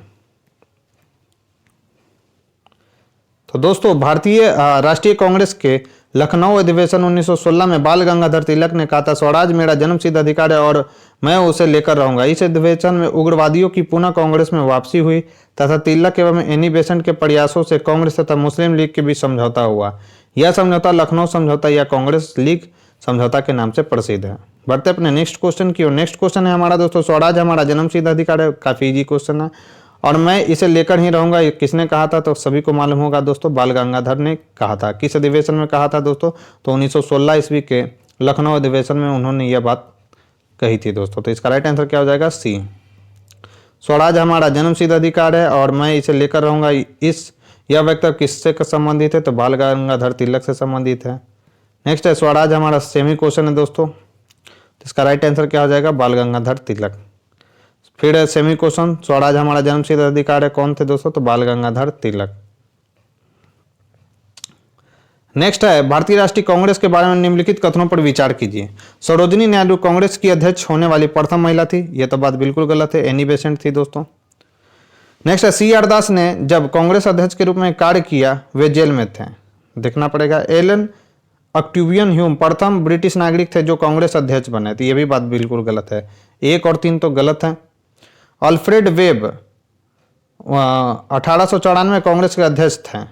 तो दोस्तों भारतीय राष्ट्रीय कांग्रेस के लखनऊ अधिवेशन 1916 में बाल गंगाधर तिलक ने कहा था स्वराज मेरा जन्मसिद्ध अधिकार है और मैं उसे लेकर रहूंगा। इस अधिवेशन में उग्रवादियों की पुनः कांग्रेस में वापसी हुई तथा तिलक एवं एनी बेसेंट के प्रयासों से कांग्रेस तथा मुस्लिम लीग के बीच समझौता हुआ। यह समझौता लखनऊ समझौता या कांग्रेस लीग समझौता के नाम से प्रसिद्ध है। बढ़ते अपने नेक्स्ट क्वेश्चन की ओर। नेक्स्ट क्वेश्चन है हमारा दोस्तों, स्वराज हमारा जन्मसिद्ध अधिकार है। काफी इजी क्वेश्चन है और मैं इसे लेकर ही रहूंगा। किसने कहा था? तो सभी को मालूम होगा दोस्तों, बाल गंगाधर ने कहा था। किस अधिवेशन में कहा था दोस्तों? तो 1916 ईस्वी के लखनऊ अधिवेशन में उन्होंने यह बात कही थी दोस्तों। तो इसका राइट आंसर क्या हो जाएगा? सी। स्वराज हमारा जन्मसिद्ध अधिकार है और मैं इसे लेकर रहूंगा। यह वक्तव्य किससे संबंधित है? तो बाल गंगाधर तिलक से संबंधित है। नेक्स्ट है स्वराज हमारा सेमी क्वेश्चन है दोस्तों। तो इसका राइट आंसर क्या हो जाएगा? बाल गंगाधर तिलक। फिर है सेमी क्वेश्चन, स्वराज हमारा जन्मसिद्ध अधिकार है, कौन थे दोस्तों? तो बाल गंगाधर तिलक। नेक्स्ट है भारतीय राष्ट्रीय कांग्रेस के बारे में निम्नलिखित कथनों पर विचार कीजिए। सरोजिनी नायडू कांग्रेस की अध्यक्ष होने वाली प्रथम महिला थी। यह तो बात बिल्कुल गलत है, एनी बेसेंट थी दोस्तों। नेक्स्ट है सी आर दास ने जब कांग्रेस अध्यक्ष के रूप में कार्य किया वे जेल में थे। देखना पड़ेगा। एलन ऑक्टेवियन ह्यूम प्रथम ब्रिटिश नागरिक थे जो कांग्रेस अध्यक्ष बने थे। यह भी बात बिल्कुल गलत है, 1 और 3 तो गलत है। अल्फ्रेड वेब 1894 में कांग्रेस के अध्यक्ष थे।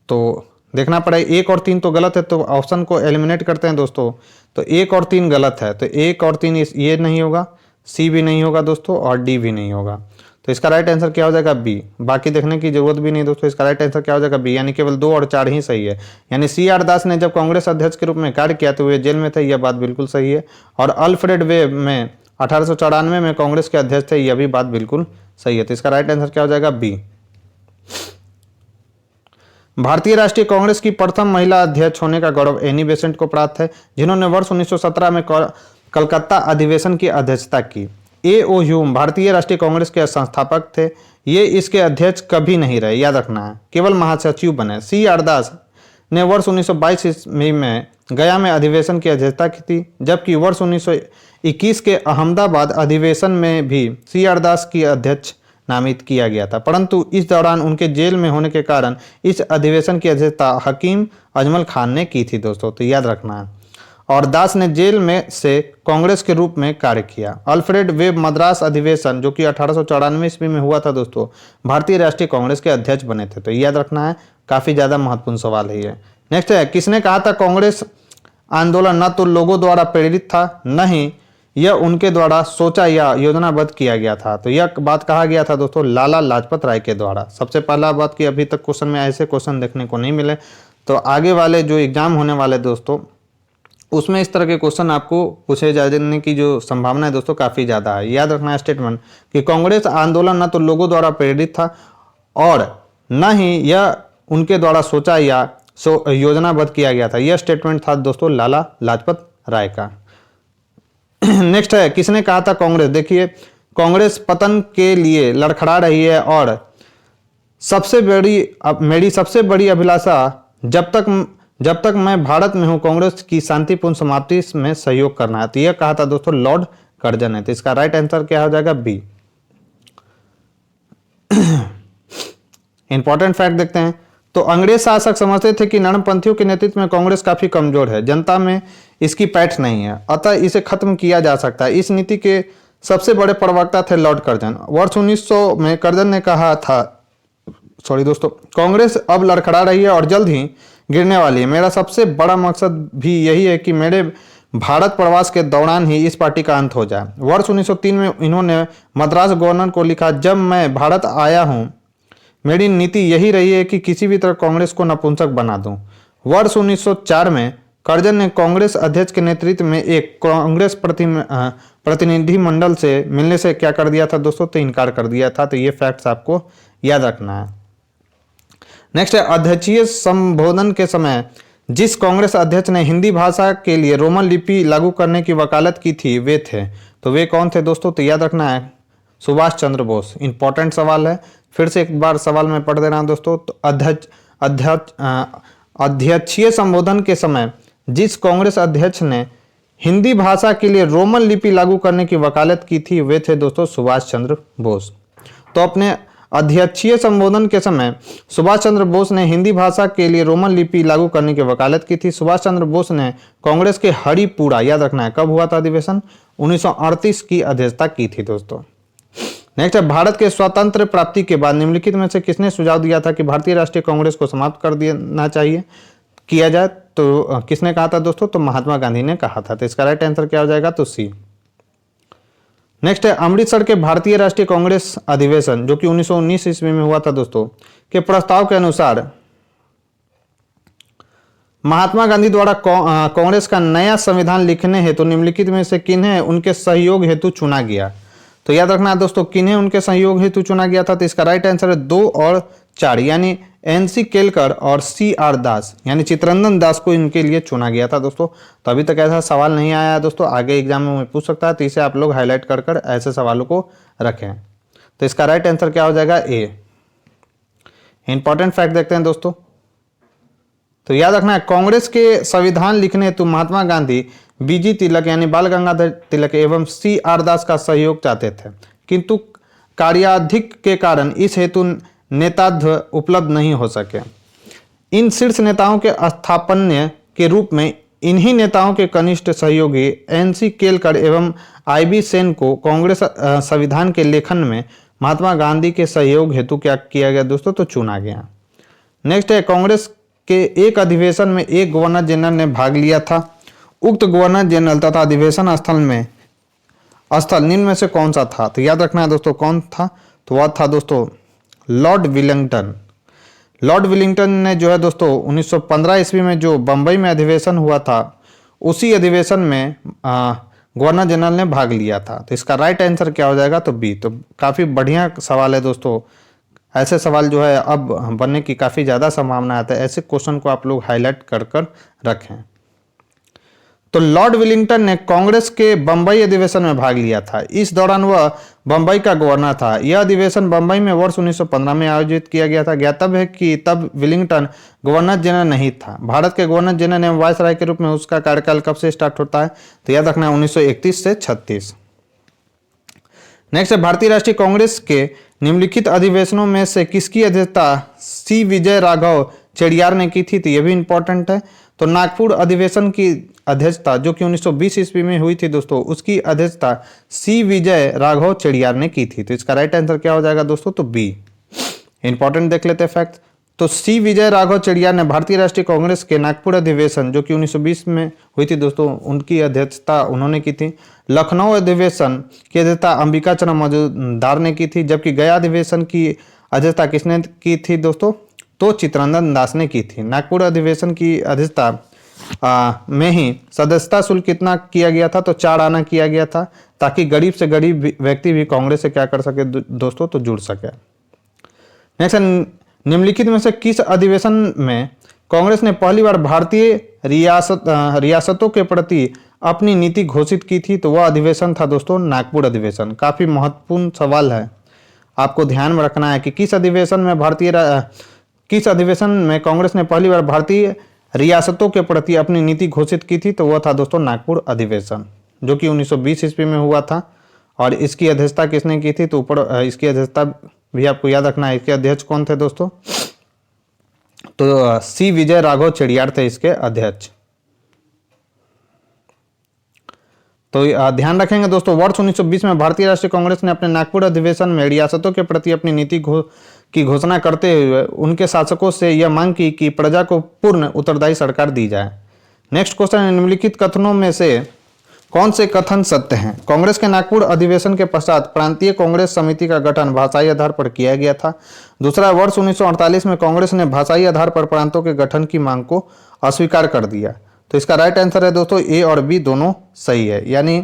तो देखना पड़ेगा, 1 और 3 तो गलत है, तो ऑप्शन को एलिमिनेट करते हैं दोस्तों। तो 1 और 3 गलत है, तो 1 और 3 ये नहीं होगा, सी भी नहीं होगा दोस्तों और डी भी नहीं होगा। तो इसका राइट आंसर क्या हो जाएगा? बी। बाकी देखने की जरूरत भी नहीं दोस्तों, इसका राइट आंसर क्या हो जाएगा? बी, यानी केवल 2 और 4 ही सही है। यानी सी आर दास ने जब कांग्रेस अध्यक्ष के रूप में कार्य किया तो वे जेल में थे, यह बात बिल्कुल सही है। और अल्फ्रेड वेब में 1894 में कांग्रेस के अध्यक्ष थे, यह भी बात बिल्कुल सही है। तो इसका राइट आंसर क्या हो जाएगा? बी। भारतीय राष्ट्रीय कांग्रेस की प्रथम महिला अध्यक्ष होने का गौरव एनी बेसेंट को प्राप्त है, जिन्होंने वर्ष 1917 में कलकत्ता अधिवेशन की अध्यक्षता की। ए ओ ह्यूम भारतीय राष्ट्रीय कांग्रेस के संस्थापक थे। ये इसके अध्यक्ष कभी नहीं रहे, याद रखना है, केवल महासचिव बने। सी आर दास ने वर्ष 1922 ईस्वी में गया में अधिवेशन की अध्यक्षता की थी, जबकि वर्ष 1921 के अहमदाबाद अधिवेशन में भी सी आर दास की अध्यक्ष नामित किया गया था, परंतु इस दौरान उनके जेल में होने के कारण इस अधिवेशन की अध्यक्षता हकीम अजमल खान ने की थी दोस्तों। तो याद रखना है। और दास ने जेल में से कांग्रेस के रूप में कार्य किया। अल्फ्रेड वेब मद्रास अधिवेशन जो कि 1894 ईस्वी में हुआ था दोस्तों, भारतीय राष्ट्रीय कांग्रेस के अध्यक्ष बने थे। तो याद रखना है, काफी ज्यादा महत्वपूर्ण सवाल है ये। नेक्स्ट है किसने कहा था कांग्रेस आंदोलन न तो लोगों द्वारा प्रेरित था, न ही यह उनके द्वारा सोचा या योजनाबद्ध किया गया था। तो यह बात कहा गया था दोस्तों लाला लाजपत राय के द्वारा। सबसे पहला बात कि अभी तक क्वेश्चन में ऐसे क्वेश्चन देखने को नहीं मिले, तो आगे वाले जो एग्जाम होने वाले दोस्तों उसमें इस तरह के क्वेश्चन आपको पूछे जाने की जो संभावना है दोस्तों काफ़ी ज़्यादा है। याद रखना है स्टेटमेंट कि कांग्रेस आंदोलन न तो लोगों द्वारा प्रेरित था और न ही यह उनके द्वारा सोचा या योजनाबद्ध किया गया था। यह स्टेटमेंट था दोस्तों लाला लाजपत राय का। नेक्स्ट है किसने कहा था कांग्रेस, देखिए कांग्रेस पतन के लिए लड़खड़ा रही है और मेरी सबसे बड़ी अभिलाषा जब तक मैं भारत में हूं कांग्रेस की शांतिपूर्ण समाप्ति में सहयोग करना है। तो यह कहा था दोस्तों लॉर्ड कर्जन है। तो इसका राइट आंसर क्या हो जाएगा? बी। इंपॉर्टेंट फैक्ट देखते हैं। तो अंग्रेज शासक समझते थे कि नरमपंथियों के नेतृत्व में कांग्रेस काफी कमजोर है, जनता में इसकी पैठ नहीं है, अतः इसे खत्म किया जा सकता है। इस नीति के सबसे बड़े प्रवक्ता थे लॉर्ड कर्जन। वर्ष 1900 में कर्जन ने कहा था, दोस्तों, कांग्रेस अब लड़खड़ा रही है और जल्द ही गिरने वाली है। मेरा सबसे बड़ा मकसद भी यही है कि मेरे भारत प्रवास के दौरान ही इस पार्टी का अंत हो जाए। वर्ष 1903 में इन्होंने मद्रास गवर्नर को लिखा, जब मैं भारत आया हूं मेरी नीति यही रही है कि किसी भी तरह कांग्रेस को नपुंसक बना दूं। वर्ष 1904 में कर्जन ने कांग्रेस अध्यक्ष के नेतृत्व में एक कांग्रेस प्रतिनिधि मंडल से मिलने से क्या कर दिया था दोस्तों? तो इनकार कर दिया था। तो ये फैक्ट्स आपको याद रखना है। नेक्स्ट है अध्यक्षीय संबोधन के समय जिस कांग्रेस अध्यक्ष ने हिंदी भाषा के लिए रोमन लिपि लागू करने की वकालत की थी वे थे। तो वे कौन थे दोस्तों? तो याद रखना है सुभाष चंद्र बोस। इंपॉर्टेंट सवाल है, फिर से एक बार सवाल में पढ़ दे रहा हूं दोस्तों। तो अध्यक्षीय संबोधन के समय जिस कांग्रेस अध्यक्ष ने हिंदी भाषा के लिए रोमन लिपि लागू करने की वकालत की थी वे थे दोस्तों सुभाष चंद्र बोस। तो अपने अध्यक्षीय संबोधन के समय सुभाष चंद्र बोस ने हिंदी भाषा के लिए रोमन लिपि लागू करने की वकालत की थी। सुभाष चंद्र बोस ने कांग्रेस के हरिपुरा, याद रखना है, कब हुआ था अधिवेशन, 1938 की अध्यक्षता की थी दोस्तों। नेक्स्ट है, भारत के स्वतंत्र प्राप्ति के बाद निम्नलिखित में से किसने सुझाव दिया था कि भारतीय राष्ट्रीय कांग्रेस को समाप्त कर देना चाहिए, किया जाए? तो किसने कहा था दोस्तों? तो महात्मा गांधी ने कहा था। तो इसका राइट आंसर क्या हो जाएगा? तो सी। नेक्स्ट है, अमृतसर के भारतीय राष्ट्रीय कांग्रेस अधिवेशन जो कि 1919 ईस्वी में हुआ था दोस्तों, के प्रस्ताव के अनुसार महात्मा गांधी द्वारा कांग्रेस का नया संविधान लिखने हेतु निम्नलिखित में से किन्हें उनके सहयोग हेतु चुना गया? तो याद रखना है दोस्तों, किन्हें उनके सहयोग हेतु चुना गया था? तो इसका राइट आंसर है 2 और 4, यानी एनसी केलकर और CR दास, यानी चित्तरंजन दास को इनके लिए चुना गया था दोस्तों। तो अभी तक ऐसा सवाल नहीं आया है दोस्तों, आगे एग्जाम में पूछ सकता है, तो इसे आप लोग हाईलाइट कर कर ऐसे सवालों को रखें। तो इसका राइट आंसर क्या हो जाएगा? ए। इंपॉर्टेंट फैक्ट देखते हैं दोस्तों। तो याद रखना है, कांग्रेस के संविधान लिखने हेतु महात्मा गांधी BG तिलक यानी बाल गंगाधर तिलक एवं CR दास का सहयोग चाहते थे, किंतु कार्याधिक के कारण इस हेतु नेताध्व उपलब्ध नहीं हो सके। इन शीर्ष नेताओं के स्थापन्य के रूप में इन्हीं नेताओं के कनिष्ठ सहयोगी NC केलकर एवं IB सेन को कांग्रेस संविधान के लेखन में महात्मा गांधी के सहयोग हेतु क्या किया गया दोस्तों? तो चुना गया। नेक्स्ट है, कांग्रेस के एक अधिवेशन में एक गवर्नर जनरल ने भाग लिया था। उक्त गवर्नर जनरल तथा अधिवेशन स्थल निम्न में से कौन सा था? तो याद रखना है दोस्तों, कौन था? तो वह था दोस्तों लॉर्ड विलिंगटन। लॉर्ड विलिंगटन ने जो है दोस्तों 1915 ईस्वी में जो बंबई में अधिवेशन हुआ था, उसी अधिवेशन में गवर्नर जनरल ने भाग लिया था। तो इसका राइट आंसर क्या हो जाएगा? तो बी। तो काफ़ी बढ़िया सवाल है दोस्तों। ऐसे सवाल जो है अब बनने की काफ़ी ज़्यादा संभावना है, ऐसे क्वेश्चन को आप लोग हाईलाइट कर कर रखें। तो लॉर्ड विलिंगटन ने कांग्रेस के बंबई अधिवेशन में भाग लिया था। इस दौरान वह बंबई का गवर्नर था। यह अधिवेशन बंबई में वर्ष 1915 में आयोजित किया गया था। ज्ञातव्य है कि तब विलिंगटन गवर्नर जनरल नहीं था। भारत के गवर्नर जनरल एवं वायसराय के रूप में उसका कार्यकाल कब से स्टार्ट होता है? तो याद रखना है 1931 से 36। नेक्स्ट है, भारतीय राष्ट्रीय कांग्रेस के निम्नलिखित अधिवेशनों में से किसकी अध्यक्षता C विजय राघव चेड़ियार ने की थी? तो यह भी इंपॉर्टेंट है। तो नागपुर अधिवेशन की अध्यक्षता जो कि 1920 ईस्वी में हुई थी दोस्तों, उसकी अध्यक्षता C विजय राघव चेड़ियार ने की थी। तो इसका राइट आंसर क्या हो जाएगा दोस्तों? तो बी। इंपॉर्टेंट देख लेते हैं फैक्ट। तो C विजय राघव चेड़ियार ने भारतीय राष्ट्रीय कांग्रेस के नागपुर अधिवेशन जो कि 1920 में हुई थी दोस्तों, उनकी अध्यक्षता उन्होंने की थी। लखनऊ अधिवेशन की अध्यक्षता अंबिका चंद्र मजूमदार ने की थी, जबकि गया अधिवेशन की अध्यक्षता किसने की थी दोस्तों? तो चित्तरंजन दास ने की थी। नागपुर अधिवेशन की अध्यक्षता में ही सदस्यता शुल्क कितना किया गया था? तो 4 आना किया गया था, ताकि गरीब से गरीब व्यक्ति भी कांग्रेस से क्या कर सके दोस्तों? तो जुड़ सके। नेक्स्ट, निम्नलिखित में से किस अधिवेशन में कांग्रेस ने पहली बार भारतीय रियासतों के प्रति अपनी नीति घोषित की थी? तो वह अधिवेशन था दोस्तों नागपुर अधिवेशन। काफी महत्वपूर्ण सवाल है, आपको ध्यान में रखना है कि किस अधिवेशन में कांग्रेस ने पहली बार भारतीय रियासतों के प्रति अपनी नीति घोषित की थी? तो वह था दोस्तों नागपुर अधिवेशन जो कि 1920 ईस्वी में हुआ था। और इसकी अध्यक्षता किसने की थी? तो ऊपर इसकी अध्यक्षता भी आपको याद रखना है। इसके अध्यक्ष कौन थे दोस्तों? तो C विजय राघव चेड़ियार थे इसके अध्यक्ष। तो ध्यान रखेंगे दोस्तों, वर्ष 1920 में भारतीय राष्ट्रीय कांग्रेस ने अपने नागपुर अधिवेशन में रियासतों के प्रति अपनी नीति की घोषणा करते हुए उनके शासकों से यह मांग की कि प्रजा को पूर्ण उत्तरदायी सरकार दी जाए। नेक्स्ट क्वेश्चन है, निम्नलिखित कथनों में से कौन से कथन सत्य हैं? कांग्रेस के नागपुर अधिवेशन के पश्चात प्रांतीय कांग्रेस समिति का गठन भाषाई आधार पर किया गया था। दूसरा, वर्ष 1948 में कांग्रेस ने भाषाई आधार पर प्रांतों के गठन की मांग को अस्वीकार कर दिया। तो इसका राइट आंसर है दोस्तों ए और बी दोनों सही है। यानी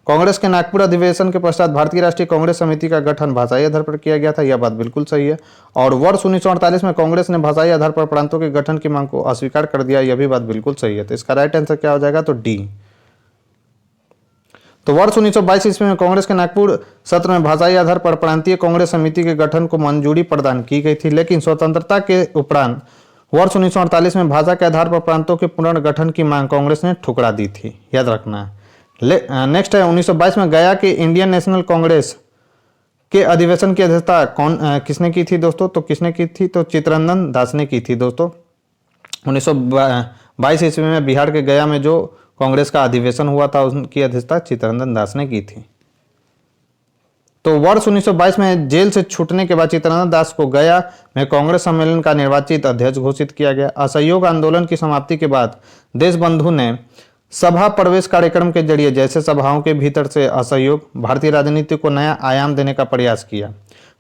कांग्रेस के नागपुर अधिवेशन के पश्चात भारतीय राष्ट्रीय कांग्रेस समिति का गठन भाषाई आधार पर किया गया था, यह बात बिल्कुल सही है। और वर्ष 1948 में कांग्रेस ने भाषाई आधार पर प्रांतों के गठन की मांग को अस्वीकार कर दिया, यह भी बात बिल्कुल सही है। तो इसका राइट आंसर क्या हो जाएगा? तो डी। तो वर्ष 1922 ईस्वी में कांग्रेस के नागपुर सत्र में भाषाई आधार पर प्रांतीय कांग्रेस समिति के गठन को मंजूरी प्रदान की गई थी, लेकिन स्वतंत्रता के उपरांत वर्ष 1948 में भाषा के आधार पर प्रांतों के पुनर्गठन की मांग कांग्रेस ने ठुकरा दी थी, याद रखना है। नेक्स्ट है, 1922 में गया के इंडियन नेशनल कांग्रेस के अधिवेशन की अध्यक्षता किसने की थी दोस्तों? तो किसने की थी? तो चित्तरंजन दास ने की थी दोस्तों। 1922 ईस्वी में बिहार के गया में जो कांग्रेस का अधिवेशन हुआ था उनकी अध्यक्षता चित्तरंजन दास ने की थी। तो वर्ष 1922 में जेल से छूटने के बाद चित्तरंजन दास को गया में कांग्रेस सम्मेलन का निर्वाचित अध्यक्ष घोषित किया गया। असहयोग आंदोलन की समाप्ति के बाद देशबंधु ने सभा प्रवेश कार्यक्रम के जरिए जैसे सभाओं के भीतर से असहयोग भारतीय राजनीति को नया आयाम देने का प्रयास किया,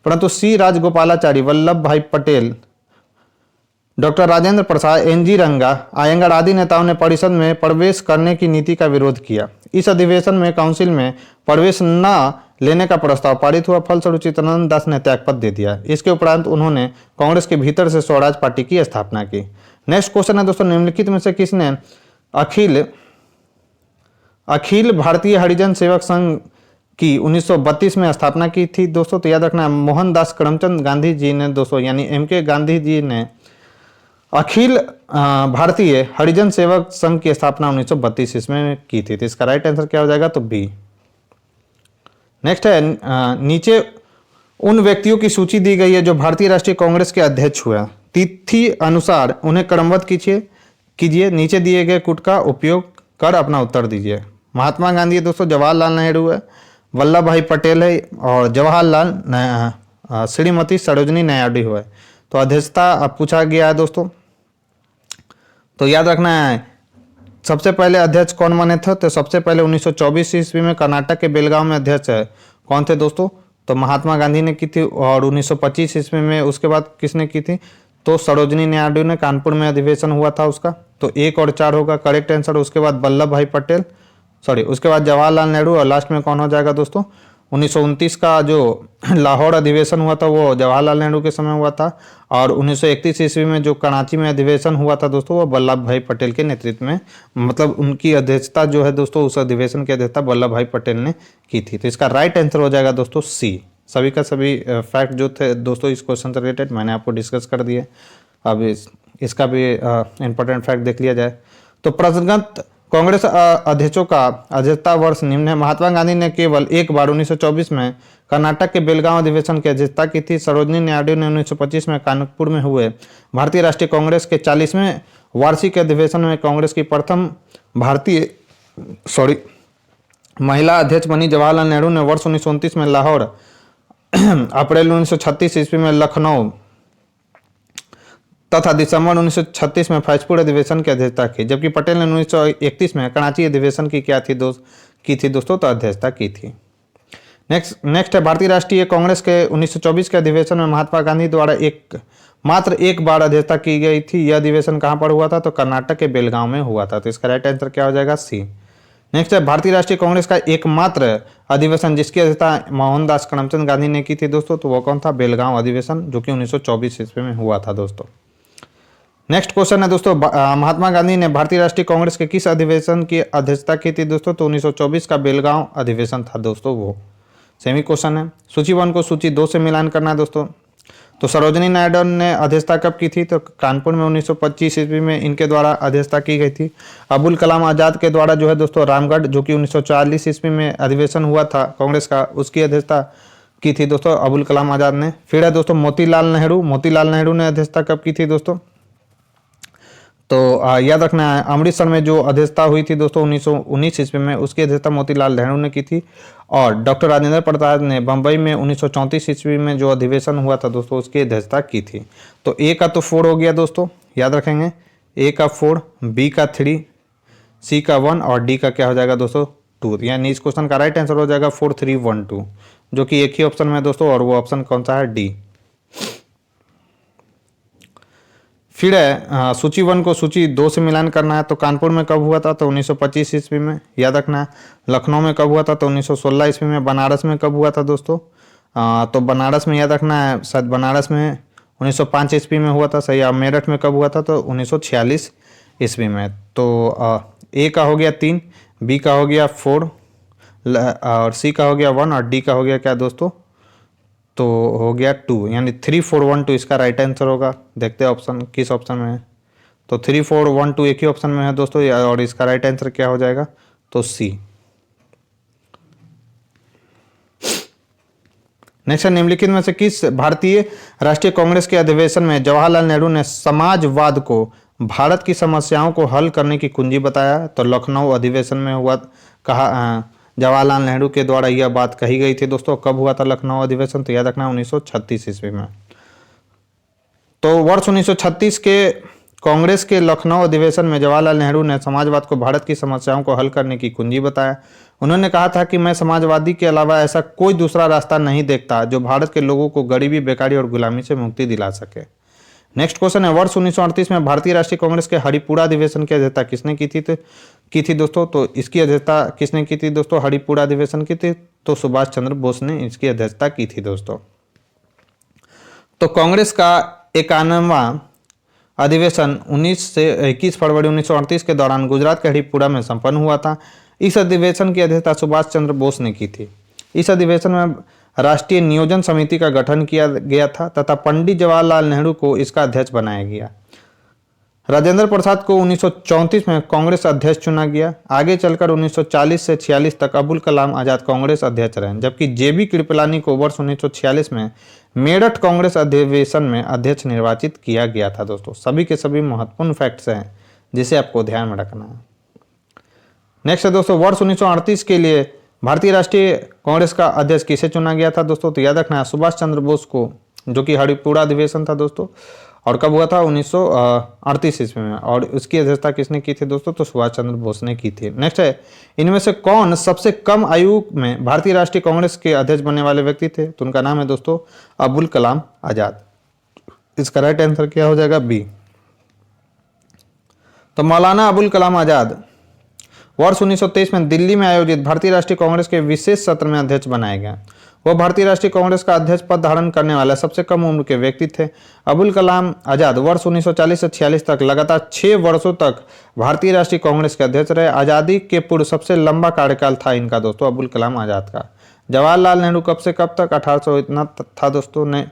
परंतु सी राजगोपालाचारी, वल्लभ भाई पटेल, डॉक्टर राजेंद्र प्रसाद, एनजी रंगा, आयंगर आदि नेताओं ने परिषद में प्रवेश करने की नीति का विरोध किया। इस अधिवेशन में काउंसिल में प्रवेश न लेने का प्रस्ताव पारित हुआ। फलस्वरूप चित्तरंजन दास ने त्यागपत्र दे दिया। इसके उपरांत उन्होंने कांग्रेस के भीतर से स्वराज पार्टी की स्थापना की। नेक्स्ट क्वेश्चन है दोस्तों, निम्नलिखित में से किसने अखिल भारतीय हरिजन सेवक संघ की 1932 में स्थापना की थी दोस्तों? तो याद रखना मोहनदास करमचंद गांधी जी ने दोस्तों, यानी MK गांधी जी ने अखिल भारतीय हरिजन सेवक संघ की स्थापना 1932 ईस्वी में की थी। तो इसका राइट आंसर क्या हो जाएगा? तो बी। नेक्स्ट है, नीचे उन व्यक्तियों की सूची दी गई है जो भारतीय राष्ट्रीय कांग्रेस के अध्यक्ष हुए। तिथि अनुसार उन्हें क्रमबद्ध कीजिए। नीचे दिए गए कूट का उपयोग कर अपना उत्तर दीजिए। महात्मा गांधी है दोस्तों, जवाहरलाल नेहरू है, वल्लभ भाई पटेल है और जवाहरलाल श्रीमती सरोजनी नायडू है। तो अध्यक्षता पूछा गया है दोस्तों, तो याद रखना है सबसे पहले अध्यक्ष कौन बने थे? तो सबसे पहले 1924 ईस्वी में कर्नाटक के बेलगांव में अध्यक्ष है कौन थे दोस्तों? तो महात्मा गांधी ने की थी। और 1925 ईस्वी में उसके बाद किसने की थी? तो सरोजनी नायडू ने, कानपुर में अधिवेशन हुआ था उसका। तो 1 और 4 होगा करेक्ट आंसर। उसके बाद वल्लभ भाई पटेल, उसके बाद जवाहरलाल नेहरू और लास्ट में कौन हो जाएगा दोस्तों? 1929 का जो लाहौर अधिवेशन हुआ था वो जवाहरलाल नेहरू के समय हुआ था। और 1931 ईस्वी में जो कराची में अधिवेशन हुआ था दोस्तों वो वल्लभ भाई पटेल के नेतृत्व में, मतलब उनकी अध्यक्षता जो है दोस्तों, उस अधिवेशन की अध्यक्षता वल्लभ भाई पटेल ने की थी। तो इसका राइट आंसर हो जाएगा दोस्तों सी। सभी का सभी फैक्ट जो थे दोस्तों इस क्वेश्चन से रिलेटेड मैंने आपको डिस्कस कर दिए। अब इसका भी इंपॉर्टेंट फैक्ट देख लिया जाए तो प्रसंगत कांग्रेस अध्यक्षों का अध्यक्षता वर्ष निम्न है। महात्मा गांधी ने केवल एक बार 1924 में कर्नाटक के बेलगांव अधिवेशन की अध्यक्षता की थी। सरोजनी नायडू ने 1925 में कानपुर में हुए भारतीय राष्ट्रीय कांग्रेस के 40वें वार्षिक अधिवेशन में कांग्रेस की प्रथम महिला अध्यक्ष बनी। जवाहरलाल नेहरू ने वर्ष 1929 में लाहौर, अप्रैल 1936 ईस्वी में लखनऊ तथा दिसंबर 1936 में फैजपुर अधिवेशन की अध्यक्षता की, जबकि पटेल ने 1931 में कराची अधिवेशन की की थी दोस्तों, तो अध्यक्षता की थी। नेक्स्ट है, भारतीय राष्ट्रीय कांग्रेस के 1924 के अधिवेशन में महात्मा गांधी द्वारा मात्र एक बार अध्यक्षता की गई थी। यह अधिवेशन कहां पर हुआ था? तो कर्नाटक के बेलगांव में हुआ था। तो इसका राइट आंसर क्या हो जाएगा? सी। नेक्स्ट है, भारतीय राष्ट्रीय कांग्रेस का एकमात्र अधिवेशन जिसकी अध्यक्षता मोहनदास करमचंद गांधी ने की थी दोस्तों, तो वो कौन था? बेलगांव अधिवेशन, जो कि 1924 ईस्वी में हुआ था दोस्तों। नेक्स्ट क्वेश्चन है दोस्तों, महात्मा गांधी ने भारतीय राष्ट्रीय कांग्रेस के किस अधिवेशन की अध्यक्षता की थी दोस्तों? तो 1924 का बेलगांव अधिवेशन था दोस्तों वो। सेमी क्वेश्चन है। सूची 1 को सूची 2 से मिलान करना है दोस्तों। तो सरोजनी नायडू ने अध्यक्षता कब की थी? तो कानपुर में 1925 ईस्वी में इनके द्वारा अध्यक्षता की गई थी। अबुल कलाम आजाद के द्वारा जो है दोस्तों रामगढ़, जो कि 1940 ईस्वी में अधिवेशन हुआ था कांग्रेस का, उसकी अध्यक्षता की थी दोस्तों अबुल कलाम आजाद ने। फिर है दोस्तों मोतीलाल नेहरू ने अध्यक्षता कब की थी दोस्तों? तो याद रखना है अमृतसर में जो अध्यक्षता हुई थी दोस्तों 1919 ईस्वी में, उसकी अध्यक्षता मोतीलाल नेहरू ने की थी। और डॉक्टर राजेंद्र प्रसाद ने बंबई में 1934 ईस्वी में जो अधिवेशन हुआ था दोस्तों उसकी अध्यक्षता की थी। तो ए का तो 4 हो गया दोस्तों, याद रखेंगे। ए का 4, बी का 3, सी का 1 और डी का क्या हो जाएगा दोस्तों? 2। यानी इस क्वेश्चन का राइट आंसर हो जाएगा 4, 3, 1, 2, जो कि एक ही ऑप्शन में है दोस्तों, और वो ऑप्शन कौन सा है? डी। फिर है सूची 1 को सूची 2 से मिलान करना है। तो कानपुर में कब हुआ था? तो 1925 ईस्वी में, याद रखना है। लखनऊ में कब हुआ था? तो 1916 ईस्वी में। बनारस में कब हुआ था दोस्तों? तो बनारस में याद रखना है, शायद बनारस में 1905 ईस्वी में हुआ था, सही। अब मेरठ में कब हुआ था? तो 1946 ईस्वी में। तो ए का हो गया 3, बी का हो गया 4 और सी का हो गया 1 और डी का हो गया क्या दोस्तों? तो हो गया 2, यानी 3, 4, 1, 2 इसका राइट आंसर होगा। देखते हैं ऑप्शन किस ऑप्शन में है। तो 3, 4, 1, 2 एक ही ऑप्शन में है दोस्तों, और इसका राइट आंसर क्या हो जाएगा? तो सी। नेक्स्ट है, निम्नलिखित में से किस भारतीय राष्ट्रीय कांग्रेस के अधिवेशन में जवाहरलाल नेहरू ने समाजवाद को भारत की समस्याओं को हल करने की कुंजी बताया? तो लखनऊ अधिवेशन में हुआ, कहा जवाहरलाल नेहरू के द्वारा यह बात कही गई थी दोस्तों। कब हुआ था लखनऊ अधिवेशन? तो याद रखना 1936 ईस्वी में। तो वर्ष 1936 के कांग्रेस के लखनऊ अधिवेशन में जवाहरलाल नेहरू ने समाजवाद को भारत की समस्याओं को हल करने की कुंजी बताया। उन्होंने कहा था कि मैं समाजवादी के अलावा ऐसा कोई दूसरा रास्ता नहीं देखता जो भारत के लोगों को गरीबी, बेकारी और गुलामी से मुक्ति दिला सके। नेक्स्ट क्वेश्चन है, वर्ष 1938 में भारतीय राष्ट्रीय कांग्रेस के हरिपुरा अधिवेशन की अध्यक्षता किसने की थी दोस्तों? तो इसकी अध्यक्षता किसने की थी दोस्तों? हरिपुरा अधिवेशन की थी तो सुभाष चंद्र बोस ने इसकी अध्यक्षता की थी दोस्तों। तो कांग्रेस का 91वां अधिवेशन 19 से 21 फरवरी 1938 के दौरान गुजरात के हरिपुरा में संपन्न हुआ था। इस अधिवेशन की अध्यक्षता सुभाष चंद्र बोस ने की थी। इस अधिवेशन में राष्ट्रीय नियोजन समिति का गठन किया गया था तथा पंडित जवाहरलाल नेहरू को इसका अध्यक्ष बनाया गया। राजेंद्र प्रसाद को 1934 में कांग्रेस अध्यक्ष चुना गया। आगे चलकर 1940 से 46 तक अबुल कलाम आजाद कांग्रेस अध्यक्ष रहे, जबकि जेबी कृपलानी को वर्ष 1946 में मेरठ कांग्रेस अधिवेशन में अध्यक्ष निर्वाचित किया गया था दोस्तों। सभी के सभी महत्वपूर्ण फैक्ट्स हैं जिसे आपको ध्यान में रखना है। नेक्स्ट है दोस्तों, वर्ष 1938 के लिए भारतीय राष्ट्रीय कांग्रेस का अध्यक्ष किसे चुना गया था दोस्तों? तो याद रखना है सुभाष चंद्र बोस को, जो कि हरिपुरा अधिवेशन था दोस्तों। और कब हुआ था? 1938 ईस्वी में। और उसकी अध्यक्षता किसने की थी दोस्तों? तो सुभाष चंद्र बोस ने की थी। नेक्स्ट है, इनमें से कौन सबसे कम आयु में भारतीय राष्ट्रीय कांग्रेस के अध्यक्ष बनने वाले व्यक्ति थे? तो उनका नाम है दोस्तों अबुल कलाम आजाद। इसका राइट आंसर क्या हो जाएगा? बी। तो मौलाना अबुल कलाम आजाद वर्ष 1923 में दिल्ली में आयोजित भारतीय राष्ट्रीय कांग्रेस के विशेष सत्र में अध्यक्ष बनाए गए। वह भारतीय राष्ट्रीय कांग्रेस का अध्यक्ष पद धारण करने वाले सबसे कम उम्र के व्यक्ति थे। अबुल कलाम आजाद वर्ष 1940 से 46 तक लगातार 6 वर्षों तक भारतीय राष्ट्रीय कांग्रेस के अध्यक्ष रहे। आज़ादी के पूर्व सबसे लंबा कार्यकाल था इनका दोस्तों अबुल कलाम आजाद का। जवाहरलाल नेहरू कब से कब तक? 1800 इतना था दोस्तों ने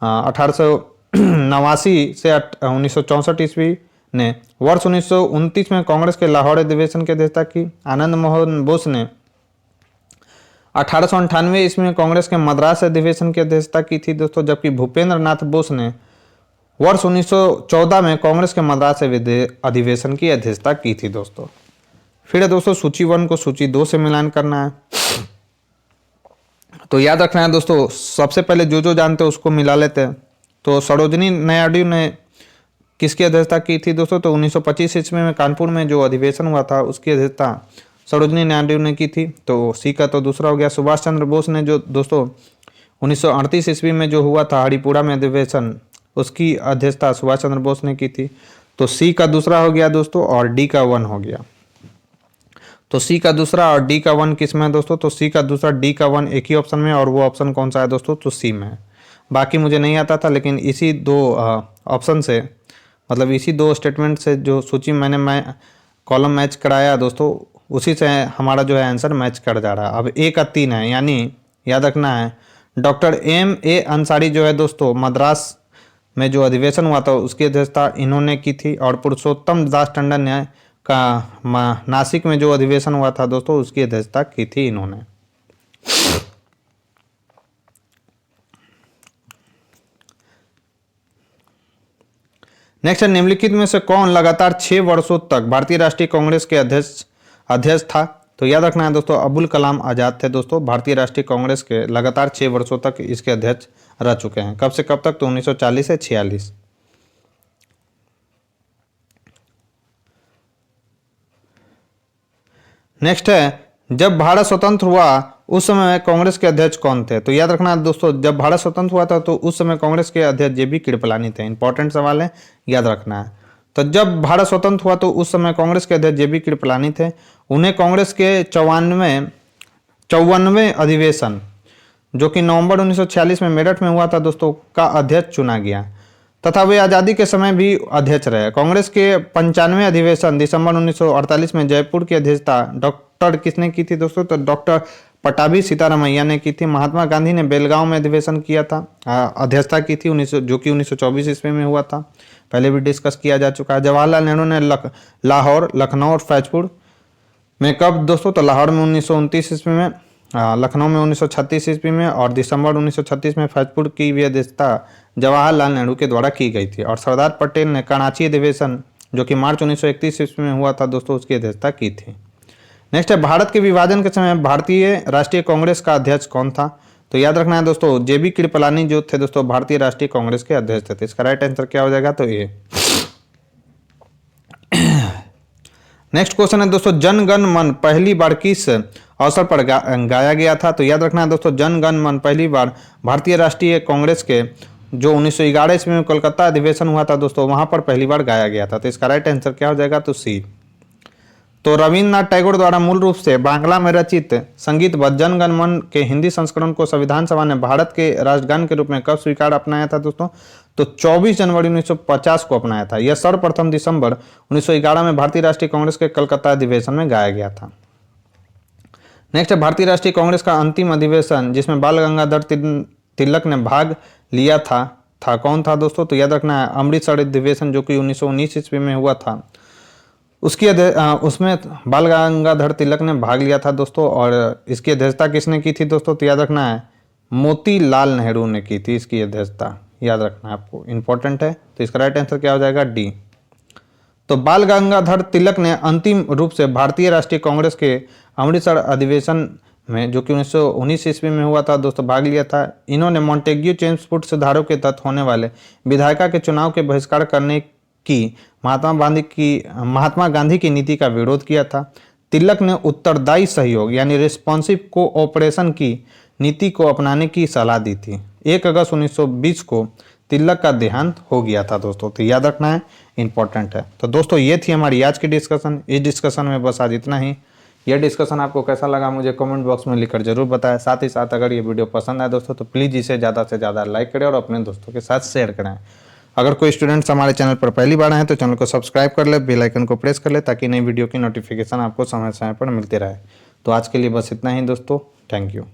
1889 से 1964 ईस्वी ने। वर्ष 1929 में कांग्रेस के लाहौर अधिवेशन की अध्यक्षता की। आनंद मोहन बोस ने 1898 ईस्वी में कांग्रेस के मद्रास अधिवेशन की अध्यक्षता की थी दोस्तों, जबकि भूपेंद्र नाथ बोस ने वर्ष 1914 में कांग्रेस के मद्रास अधिवेशन की अध्यक्षता की थी दोस्तों। फिर दोस्तों सूची 1 को सूची 2 से मिलान करना है। तो याद रखना है दोस्तों, सबसे पहले जो जानते हैं उसको मिला लेते हैं। तो सरोजिनी नायडू ने किसकी अध्यक्षता की थी दोस्तों? तो 1925 ईस्वी में कानपुर में जो अधिवेशन हुआ था उसकी अध्यक्षता सरोजिनी नायडू ने की थी। तो सी का तो दूसरा हो गया। सुभाष चंद्र बोस ने जो दोस्तों 1938 ईस्वी में जो हुआ था हरिपुरा में अधिवेशन, उसकी अध्यक्षता सुभाष चंद्र बोस ने की थी। तो सी का दूसरा हो गया दोस्तों और डी का 1 हो गया। तो सी का दूसरा और डी का 1 किस में है दोस्तों? तो सी का दूसरा डी का 1 एक ही ऑप्शन में, और वो ऑप्शन कौन सा है दोस्तों? तो सी में है। बाकी मुझे नहीं आता था, लेकिन इसी 2 ऑप्शन से, मतलब इसी 2 स्टेटमेंट से जो सूची मैं कॉलम मैच कराया दोस्तों, उसी से हमारा जो है आंसर मैच कर जा रहा है। अब 1 का 3 है, यानी याद रखना है डॉक्टर M.A. अंसारी जो है दोस्तों मद्रास में जो अधिवेशन हुआ था उसकी अध्यक्षता इन्होंने की थी। और पुरुषोत्तम दास टंडन ने का नासिक में जो अधिवेशन हुआ था दोस्तों उसकी अध्यक्षता की थी इन्होंने। नेक्स्ट है, निम्नलिखित में से कौन लगातार 6 वर्षों तक भारतीय राष्ट्रीय कांग्रेस के अध्यक्ष था? तो याद रखना है दोस्तों अबुल कलाम आजाद थे दोस्तों। भारतीय राष्ट्रीय कांग्रेस के लगातार 6 वर्षों तक इसके अध्यक्ष रह चुके हैं। कब से कब तक? तो 1940 से 46। नेक्स्ट है, जब भारत स्वतंत्र हुआ उस समय कांग्रेस के अध्यक्ष कौन थे? तो याद रखना दोस्तों, जब भारत स्वतंत्र हुआ था तो उस समय कांग्रेस के अध्यक्ष जेबी कृपलानी थे। इंपॉर्टेंट सवाल है, याद रखना है। तो जब भारत स्वतंत्र हुआ तो उस समय कांग्रेस के अध्यक्ष जेबी कृपलानी थे। उन्हें कांग्रेस के 54वें अधिवेशन, जो कि नवंबर 1946 में मेरठ में हुआ था दोस्तों, का अध्यक्ष चुना गया तथा वे आज़ादी के समय भी अध्यक्ष रहे। कांग्रेस के 95वें अधिवेशन दिसंबर 1948 में जयपुर की अध्यक्षता डॉक्टर किसने की थी दोस्तों? तो डॉक्टर पटाभी सीतारामैया ने की थी। महात्मा गांधी ने बेलगांव में अधिवेशन किया था, अध्यक्षता की थी जो कि 1924 ईस्वी में हुआ था, पहले भी डिस्कस किया जा चुका है। जवाहरलाल नेहरू ने लाहौर, लखनऊ और फैजपुर में कब दोस्तों? तो लाहौर में 1929 ईस्वी में, लखनऊ में 1936 ईस्वी में, और दिसंबर 1936 में फैजपुर की भी अध्यक्षता जवाहरलाल नेहरू के द्वारा की गई थी। और सरदार पटेल ने कराची अधिवेशन जो कि मार्च 1931 ईस्वी में हुआ था दोस्तों, उसकी अध्यक्षता की थी। नेक्स्ट है, भारत के विभाजन के समय भारतीय राष्ट्रीय कांग्रेस का अध्यक्ष कौन था? तो याद रखना है दोस्तों, जेबी कृपलानी जो थे दोस्तों भारतीय राष्ट्रीय कांग्रेस के अध्यक्ष थे। इसका राइट आंसर क्या हो जाएगा? तो ये। नेक्स्ट क्वेश्चन है दोस्तों, जन गण मन पहली बार किस अवसर पर गाया गया था? तो याद रखना है दोस्तों, जन गण मन पहली बार भारतीय राष्ट्रीय कांग्रेस के जो 1911 ईस्वी में कोलकाता अधिवेशन हुआ था दोस्तों, वहां पर पहली बार गाया गया था। तो इसका राइट आंसर क्या हो जाएगा? तो सी। तो रविन्द्रनाथ टैगोर द्वारा मूल रूप से बांग्ला में रचित संगीत जन गण मन के हिंदी संस्करण को संविधान सभा ने भारत के राष्ट्रगान के रूप में कब स्वीकार अपनाया था दोस्तों? तो 24 जनवरी 1950 को अपनाया था। यह सर्वप्रथम दिसंबर 1911 में भारतीय राष्ट्रीय कांग्रेस के कलकत्ता अधिवेशन में गाया गया था। नेक्स्ट है, भारतीय राष्ट्रीय कांग्रेस का अंतिम अधिवेशन जिसमें बाल गंगाधर तिलक ने भाग लिया था कौन था दोस्तों? तो याद रखना है, अमृतसर अधिवेशन जो कि 1919 ईस्वी में हुआ था, उसमें बाल गंगाधर तिलक ने भाग लिया था दोस्तों। और इसकी अध्यक्षता किसने की थी दोस्तों? तो याद रखना है, मोतीलाल नेहरू ने की थी इसकी अध्यक्षता। याद रखना है, आपको इंपॉर्टेंट है। तो इसका राइट आंसर क्या हो जाएगा? डी। तो बाल गंगाधर तिलक ने अंतिम रूप से भारतीय राष्ट्रीय कांग्रेस के अमृतसर अधिवेशन में जो कि 1919 ईस्वी में हुआ था दोस्तों भाग लिया था। इन्होंने मॉन्टेग्यू चेम्सफोर्ड सुधारों के तहत होने वाले विधायिका के चुनाव के बहिष्कार करने की महात्मा गांधी की नीति का विरोध किया था। तिलक ने उत्तरदायी सहयोग यानी रिस्पॉन्सिव कोऑपरेशन की नीति को अपनाने की सलाह दी थी। 1 अगस्त 1920 को तिलक का देहांत हो गया था दोस्तों। तो याद रखना है, इंपॉर्टेंट है। तो दोस्तों ये थी हमारी आज की डिस्कशन। इस डिस्कशन में बस आज इतना ही। यह डिस्कशन आपको कैसा लगा मुझे कमेंट बॉक्स में लिखकर जरूर बताएं। साथ ही साथ अगर ये वीडियो पसंद आए दोस्तों तो प्लीज़ इसे ज़्यादा से ज़्यादा लाइक करें और अपने दोस्तों के साथ शेयर करें। अगर कोई स्टूडेंट्स हमारे चैनल पर पहली बार आए तो चैनल को सब्सक्राइब कर ले, बेल आइकन को प्रेस कर ले ताकि नई वीडियो की नोटिफिकेशन आपको समय समय पर मिलती रहे। तो आज के लिए बस इतना ही दोस्तों, थैंक यू।